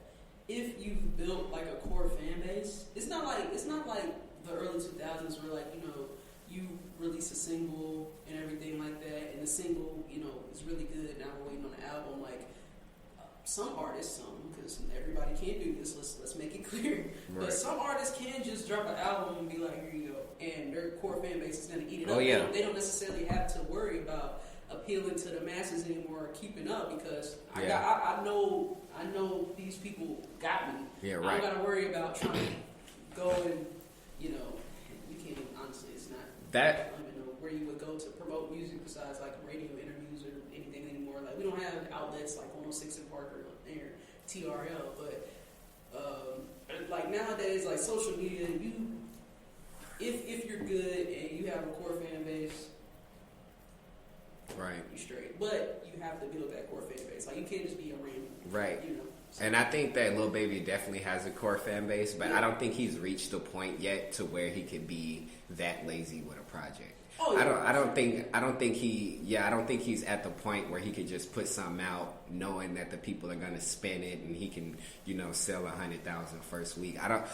if you've built like a core fan base, it's not like the early 2000s where like you release a single and everything like that, and the single is really good. Now we're waiting on the album. Like some artists, because everybody can't do this. Let's make it clear. Right. But some artists can just drop an album and be like, here you go, and their core fan base is going to eat it up. Yeah. They don't necessarily have to worry about appealing to the masses anymore or keeping up, because I know these people got me. Yeah, right. I don't got to worry about trying to go and you can't even, honestly, it's not that. I don't even know where you would go to promote music besides like radio interviews or anything anymore. Like we don't have outlets like 106 and Parker or TRL, but like nowadays, like social media, if you're good and you have a core fan base, right, you're straight. But you have to build that core fan base. Like you can't just be a random, right? So. And I think that Lil Baby definitely has a core fan base, but I don't think he's reached the point yet to where he could be that lazy with a project. Oh, yeah. I don't think he's at the point where he could just put something out knowing that the people are gonna spin it and he can, sell 100,000 first week. I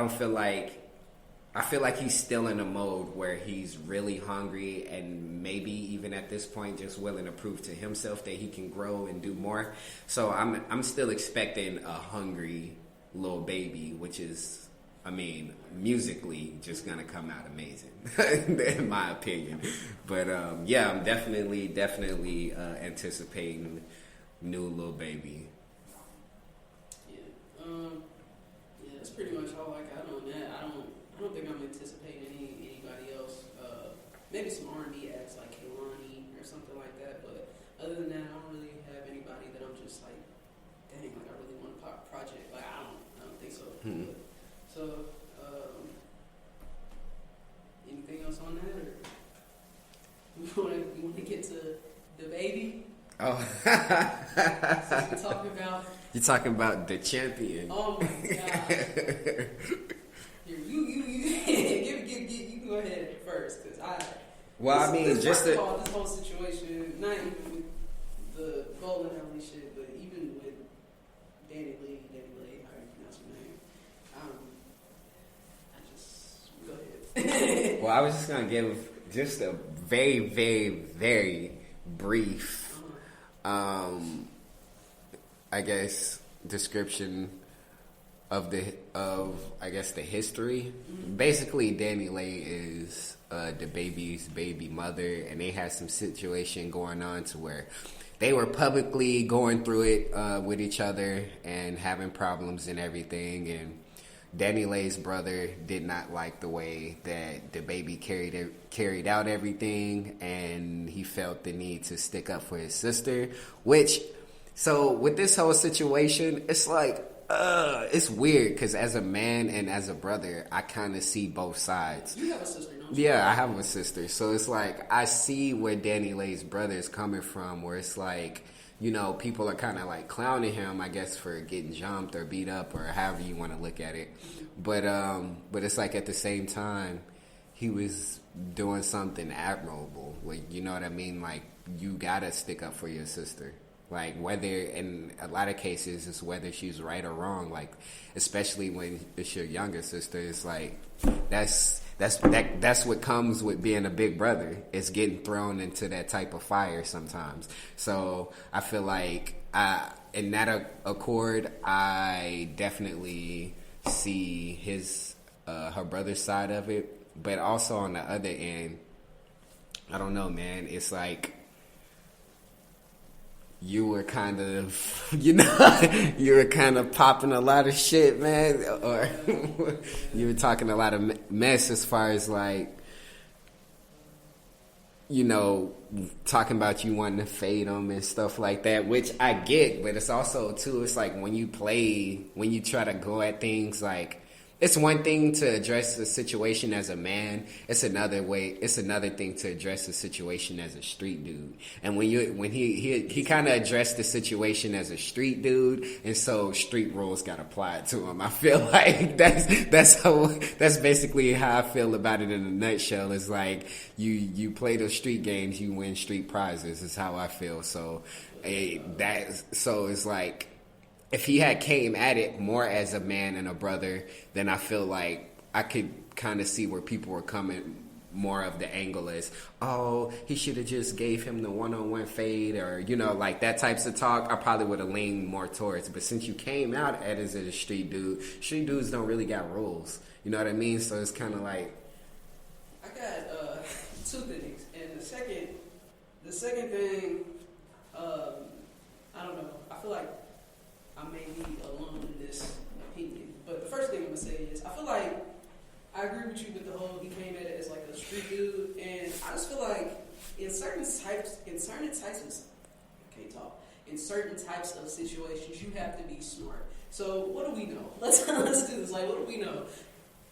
feel like he's still in a mode where he's really hungry and maybe even at this point just willing to prove to himself that he can grow and do more. So I'm still expecting a hungry Lil Baby, which is, musically just gonna come out amazing, in my opinion. But I'm definitely anticipating new Lil Baby. That's pretty much all I got on that. I don't think I'm anticipating anybody else. Maybe some R&B acts like Kehlani or something like that. But other than that, I don't really have anybody that I'm just like, dang, like I really want a project. Like I don't think so. Mm-hmm. So, anything else on that, or you want to get to Dababy? Oh, Since we're talking about, you're talking about the champion. Oh my god! Here, you can go ahead first, because first of all, this whole situation, not even with the bowling alley shit, but even with Danny Lee, how you pronounce your name? Go ahead. Well, I was just gonna give just a very, very, very brief, description of the history. Mm-hmm. Basically, Danny Lee is Dababy's baby mother, and they had some situation going on to where they were publicly going through it with each other and having problems and everything, and Danny Lee's brother did not like the way that Dababy carried out everything, and he felt the need to stick up for his sister. So with this whole situation, it's like It's weird because as a man and as a brother, I kind of see both sides. You have a sister, don't you? Yeah, I have a sister. So it's like, I see where Danny Lay's brother is coming from, where it's like, you know, people are kind of like clowning him, I guess, for getting jumped or beat up or however you want to look at it. But it's like at the same time, he was doing something admirable. Like, you know what I mean? Like, you gotta stick up for your sister. Like, whether, in a lot of cases, it's whether she's right or wrong. Like, especially when it's your younger sister, it's like, that's what comes with being a big brother. It's getting thrown into that type of fire sometimes. So I feel like in that accord, I definitely see her brother's side of it. But also on the other end, I don't know, man. It's like, you were kind of, you were kind of popping a lot of shit, man. Or you were talking a lot of mess as far as like, talking about you wanting to fade them and stuff like that, which I get. But it's also, too, it's like when you try to go at things like, it's one thing to address the situation as a man. It's another thing to address the situation as a street dude. And when he kind of addressed the situation as a street dude, and so street rules got applied to him. I feel like that's basically how I feel about it in a nutshell. It's like you play those street games, you win street prizes. Is how I feel. So it's like, if he had came at it more as a man and a brother, then I feel like I could kind of see where people were coming more of the angle as, oh, he should have just gave him the one-on-one fade, or, like that types of talk. I probably would have leaned more towards. But since you came out as a street dudes don't really got rules. You know what I mean? So it's kind of like, I got two things. And the second thing, I don't know. I feel like I may be alone in this opinion. But the first thing I'm going to say is, I feel like I agree with you with the whole, he came at it as like a street dude. And I just feel like in certain types of situations, you have to be smart. So what do we know? Let's do this. Like, what do we know?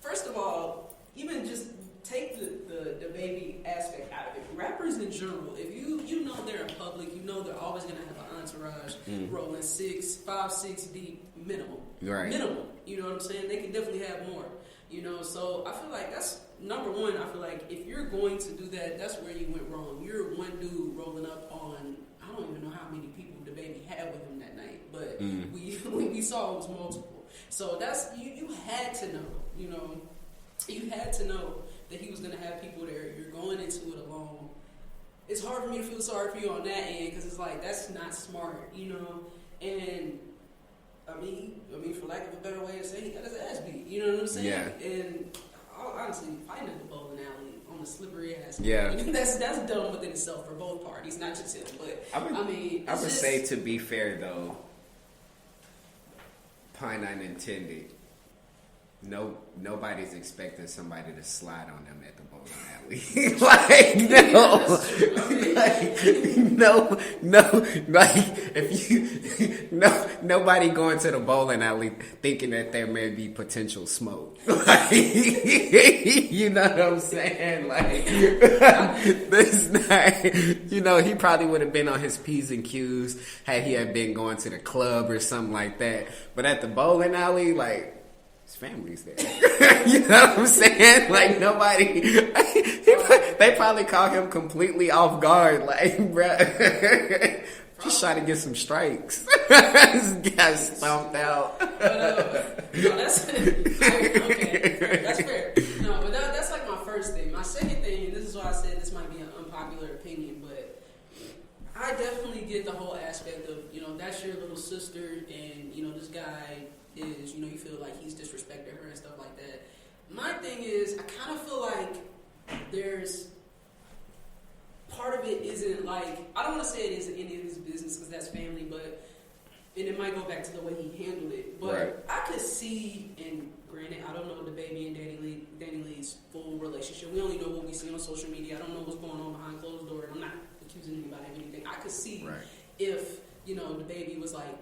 First of all, even just take the baby aspect out of it. Rappers in general, if you know they're in public, you know they're always going to have an entourage rolling 5, 6 deep minimum. Right. Minimum. You know what I'm saying? They can definitely have more. So I feel like that's number one. I feel like if you're going to do that, that's where you went wrong. You're one dude rolling up on, I don't even know how many people Dababy had with him that night, but we saw it was multiple. So that's, you had to know, you had to know that he was going to have people there. You're going into it alone. It's hard for me to feel sorry for you on that end, because it's like, that's not smart, And I mean, for lack of a better way to say, he got his ass beat. You know what I'm saying? Yeah. And honestly, fighting at the bowling alley on a slippery ass. Yeah. That's dumb within itself for both parties, not just him. But I would say, to be fair though, pun unintended, nobody's expecting somebody to slide on them at the bowling alley. Nobody going to the bowling alley thinking that there may be potential smoke. You know what I'm saying? Like, this not, he probably would have been on his P's and Q's had he had been going to the club or something like that. But at the bowling alley, like, his family's there. You know what I'm saying? Like, nobody, they probably caught him completely off guard. Like, bruh, just trying to get some strikes. This guy stomped out. No, that's okay. That's fair. No, but that's like my first thing. My second thing, and this is why I said this might be an unpopular opinion, but I definitely get the whole aspect of, that's your little sister, and, this guy is, you feel like he's disrespected her and stuff like that. My thing is, I kind of feel like there's part of it isn't like, I don't want to say it isn't any of his business because that's family, but, and it might go back to the way he handled it, but right. I could see, and granted, I don't know Dababy and Danny Lee's full relationship. We only know what we see on social media. I don't know what's going on behind closed doors. I'm not accusing anybody of anything. I could see if, Dababy was like,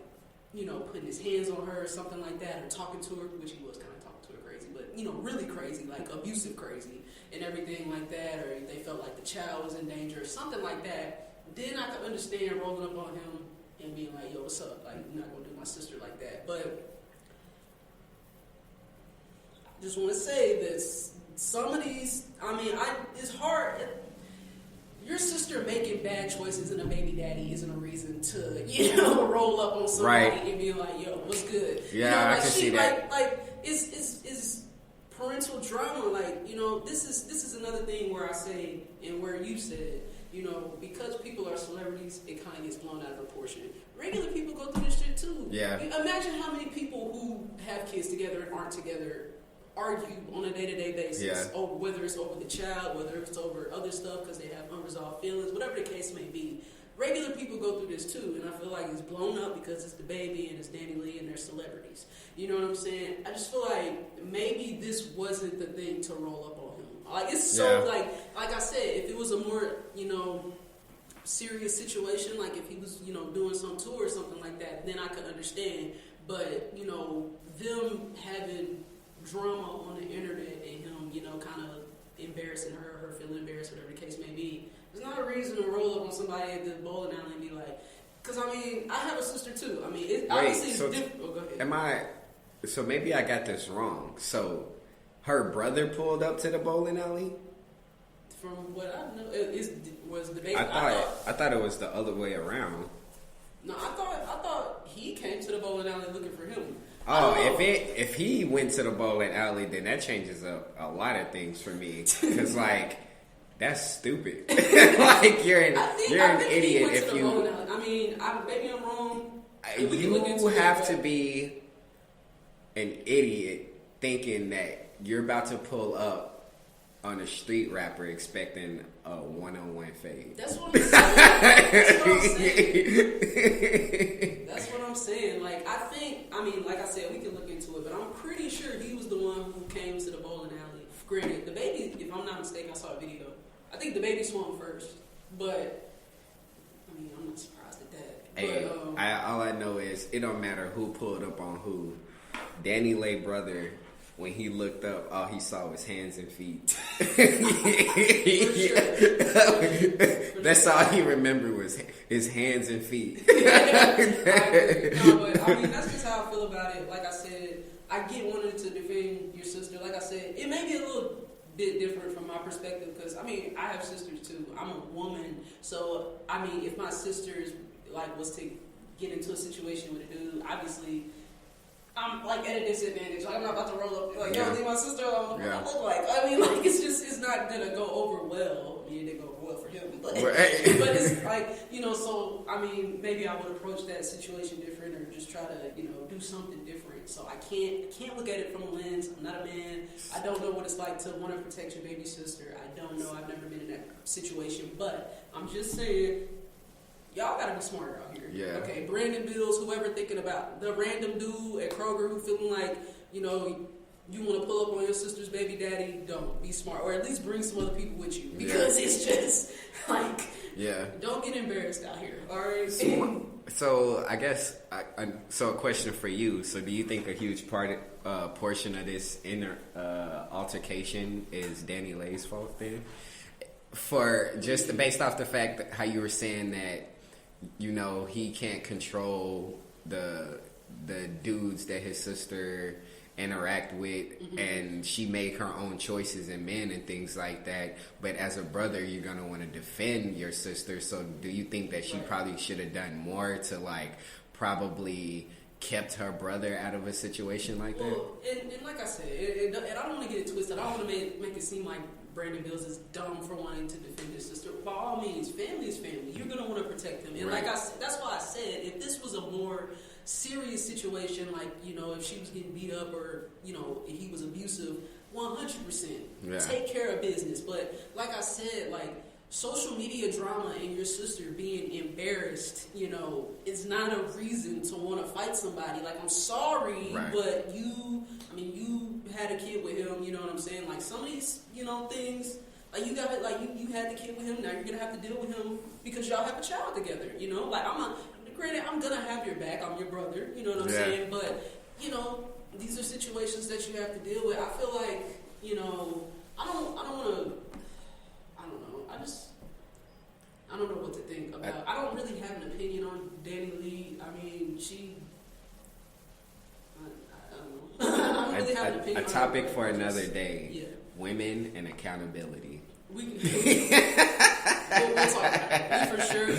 putting his hands on her or something like that, or talking to her, which he was kind of talking to her crazy, but, really crazy, like abusive crazy and everything like that, or they felt like the child was in danger or something like that, then I could understand rolling up on him and being like, yo, what's up? Like, you're not going to do my sister like that. But I just want to say this. Some of these, it's hard. Your sister making bad choices and a baby daddy isn't a reason to, roll up on somebody and be like, yo, what's good? Yeah, I can see that. It's parental drama. Like, this is another thing where I say, and where you said, because people are celebrities, it kind of gets blown out of proportion. Regular people go through this shit too. Yeah. Imagine how many people who have kids together and aren't together argue on a day-to-day basis, over whether it's over the child, whether it's over other stuff because they have unresolved feelings, whatever the case may be. Regular people go through this too, and I feel like it's blown up because it's Dababy and it's Danny Lee and they're celebrities. You know what I'm saying? I just feel like maybe this wasn't the thing to roll up on him. Like, it's so, like I said, if it was a more, serious situation, like if he was, doing some tour or something like that, then I could understand. But, them having drama on the internet and him, kind of embarrassing her feeling embarrassed, whatever the case may be, there's not a reason to roll up on somebody at the bowling alley and be like, because I have a sister too. Obviously it's different. Oh, go ahead. So maybe I got this wrong. So her brother pulled up to the bowling alley? From what I know, was the baby. I thought it was the other way around. No, I thought he came to the bowling alley looking for him. Oh, if he went to the bowling alley, then that changes a lot of things for me. Because that's stupid. You're an idiot if you. Maybe I'm wrong. You have to be an idiot thinking that you're about to pull up on a street rapper expecting a one-on-one fade. That's what I'm saying. That's what I'm saying. Like I said, we can look into it, but I'm pretty sure he was the one who came to the bowling alley. Granted, Dababy, if I'm not mistaken, I saw a video. I think Dababy swung first, but I'm not surprised at that. Hey, all I know is it don't matter who pulled up on who. Danny Lay brother, when he looked up, all he saw was hands and feet. That's all he remembered was his hands and feet. But that's just how I feel about it. Like I said, I get wanting to defend your sister. Like I said, it may be a little bit different from my perspective because I have sisters too. I'm a woman, so if my sisters was to get into a situation with a dude, obviously I'm at a disadvantage. I'm not about to roll up yo, leave my sister alone. What I look like. It's not gonna go over well. It didn't go over well for him, but it's so maybe I would approach that situation different or just try to do something different. So I can't look at it from a lens. I'm not a man. I don't know what it's like to want to protect your baby sister. I don't know. I've never been in that situation, but I'm just saying. Y'all gotta be smarter out here. Yeah. Okay, Brandon Bills, whoever thinking about the random dude at Kroger who feeling like, you want to pull up on your sister's baby daddy, don't. Be smart. Or at least bring some other people with you. Because it's just, don't get embarrassed out here. All right? So I guess, so a question for you. So do you think a huge portion of this inner altercation is Danny Lay's fault then? For just based off the fact that how you were saying that, he can't control the dudes that his sister interact with, and she make her own choices in men and things like that. But as a brother, you're gonna want to defend your sister. So do you think that she probably should have done more to probably kept her brother out of a situation like that? And like I said, and I don't want to get it twisted. I don't want to make it seem like Brandon Bills is dumb for wanting to defend his sister. By all means, family is family. You're going to want to protect them. And like I said, that's why I said, if this was a more serious situation, if she was getting beat up or, if he was abusive, 100%. Take care of business. But like I said, social media drama and your sister being embarrassed, is not a reason to want to fight somebody. I'm sorry, but you had a kid with him, you know what I'm saying? Some of these, things, you got it, you had the kid with him, now you're going to have to deal with him because y'all have a child together, granted, I'm gonna have your back. I'm your brother. You know what I'm saying? But you know, these are situations that you have to deal with. I feel like, you know, I don't want to. I don't know. I don't know what to think about. I don't really have an opinion on Danny Lee. I mean, I don't know. I don't really have an opinion. A topic for another day. Yeah. Women and accountability. We'll talk about it.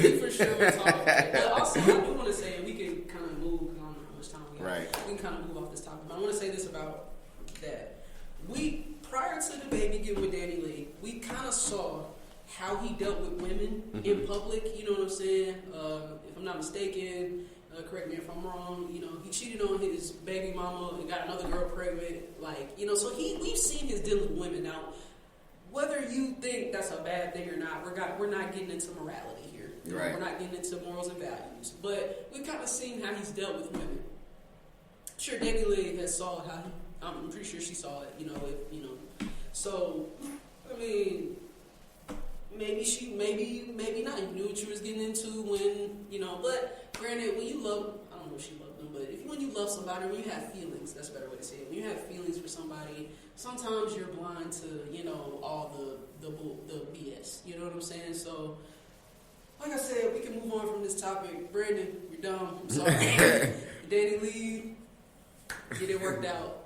We for sure will talk about it. But also, I do want to say, we can kind of move, because I don't know how much time we have. Right. We can kind of move off this topic. But I want to say this about that. Prior to Dababy getting with Danny Lee, we kind of saw how he dealt with women in public. You know what I'm saying? If I'm not mistaken, correct me if I'm wrong, you know, he cheated on his baby mama and got another girl pregnant. Like, you know, so we've seen his dealing with women. Now, whether you think that's a bad thing or not, we're not getting into morality here. Right. We're not getting into morals and values. But we've kind of seen how he's dealt with women. Sure, Danny Lee has saw how I'm pretty sure she saw it, you know. So, I mean, maybe not. You knew what you was getting into when, you know. But granted, when you love, I don't know if she loved them, but when you love somebody, when you have feelings, that's a better way to say it. When you have feelings for somebody, sometimes you're blind to, you know, all the BS. You know what I'm saying? So, like I said, we can move on from this topic. Brandon, you're dumb. I'm sorry. Danny Lee, get it worked out.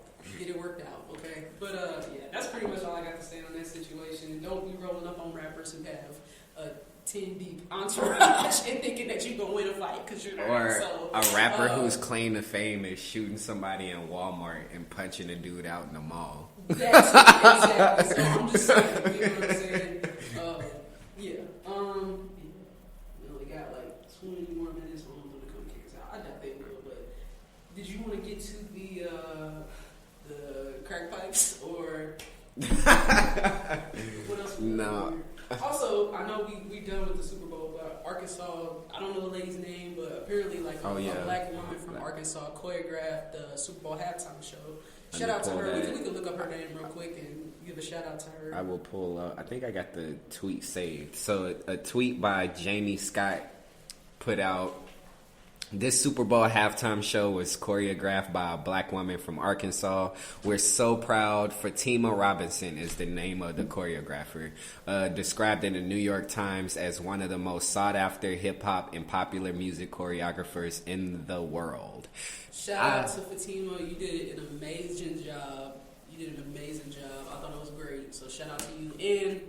Okay? But, yeah, that's pretty much all I got to say on that situation. And don't be rolling up on rappers who have a 10-deep entourage and thinking that you're going to win a fight because you're not. Or a rapper whose claim to fame is shooting somebody in Walmart and punching a dude out in the mall. That's exactly. So I'm just saying, you know what I'm saying? Yeah. We only got like 20 more minutes on them to come kick us out. I doubt they will, but did you want to get to the crack pipes or what else? No. Also, I know we done with the Super Bowl, but Arkansas, I don't know the lady's name, but apparently like a black woman from Arkansas choreographed the Super Bowl halftime show. Shout out to her. We can look up her name real quick and give a shout out to her. I will pull up. I think I got the tweet saved. So a tweet by Jamie Scott put out, this Super Bowl halftime show was choreographed by a black woman from Arkansas. We're so proud. Fatima Robinson is the name of the choreographer. Described in the New York Times as one of the most sought after hip hop and popular music choreographers in the world. Shout out to Fatima. You did an amazing job. I thought it was great. So shout out to you. And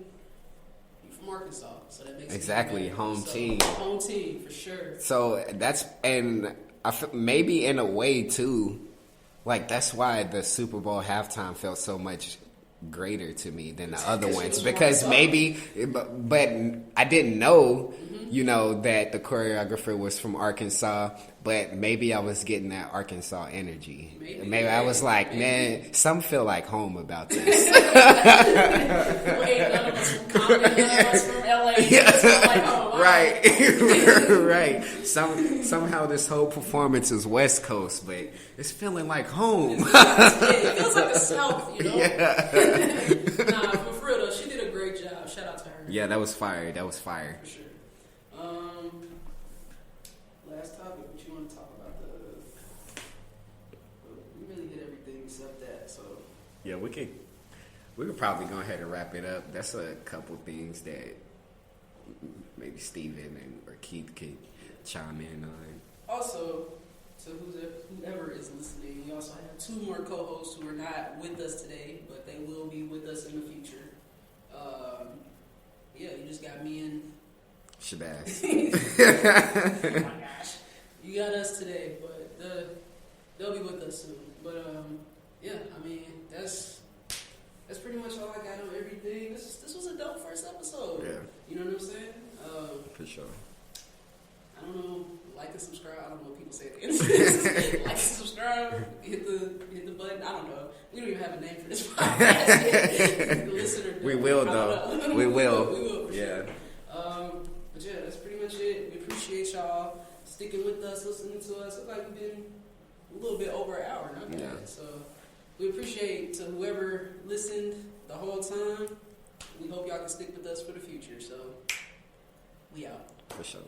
from Arkansas, so that makes exactly home team for sure. So that's, and maybe in a way too, like that's why the Super Bowl halftime felt so much greater to me than the other ones, because maybe, but I didn't know, you know, that the choreographer was from Arkansas, but maybe I was getting that Arkansas energy. Maybe I was like, man, some feel like home about this. Wait, none of us from Compton, none of us from LA. Like, oh, wow. Right. Somehow this whole performance is West Coast, but it's feeling like home. It feels like the South, you know? Yeah. Nah, for real though, she did a great job. Shout out to her. Yeah, that was fire. For sure. Last topic, what you want to talk about? We really did everything except that, so. Yeah, we could probably go ahead and wrap it up. That's a couple things that maybe Steven or Keith could chime in on. Also, to whoever is listening, we also have 2 more co-hosts who are not with us today, but they will be with us in the future. Yeah, you just got me and Shabazz. Oh my gosh. You got us today, but they'll be with us soon. But yeah, I mean, that's pretty much all I got on everything. This was a dope first episode. Yeah. You know what I'm saying? For sure. I don't know, like and subscribe. I don't know what people say at the end of this. Like and subscribe, hit the button. I don't know. We don't even have a name for this podcast. The listener. We will though. We will. We will. For yeah. Sure. But yeah, that's pretty much it. We appreciate y'all sticking with us, listening to us. It's like we've been a little bit over an hour, not bad. Yeah. So we appreciate to whoever listened the whole time. We hope y'all can stick with us for the future. So we out. For sure.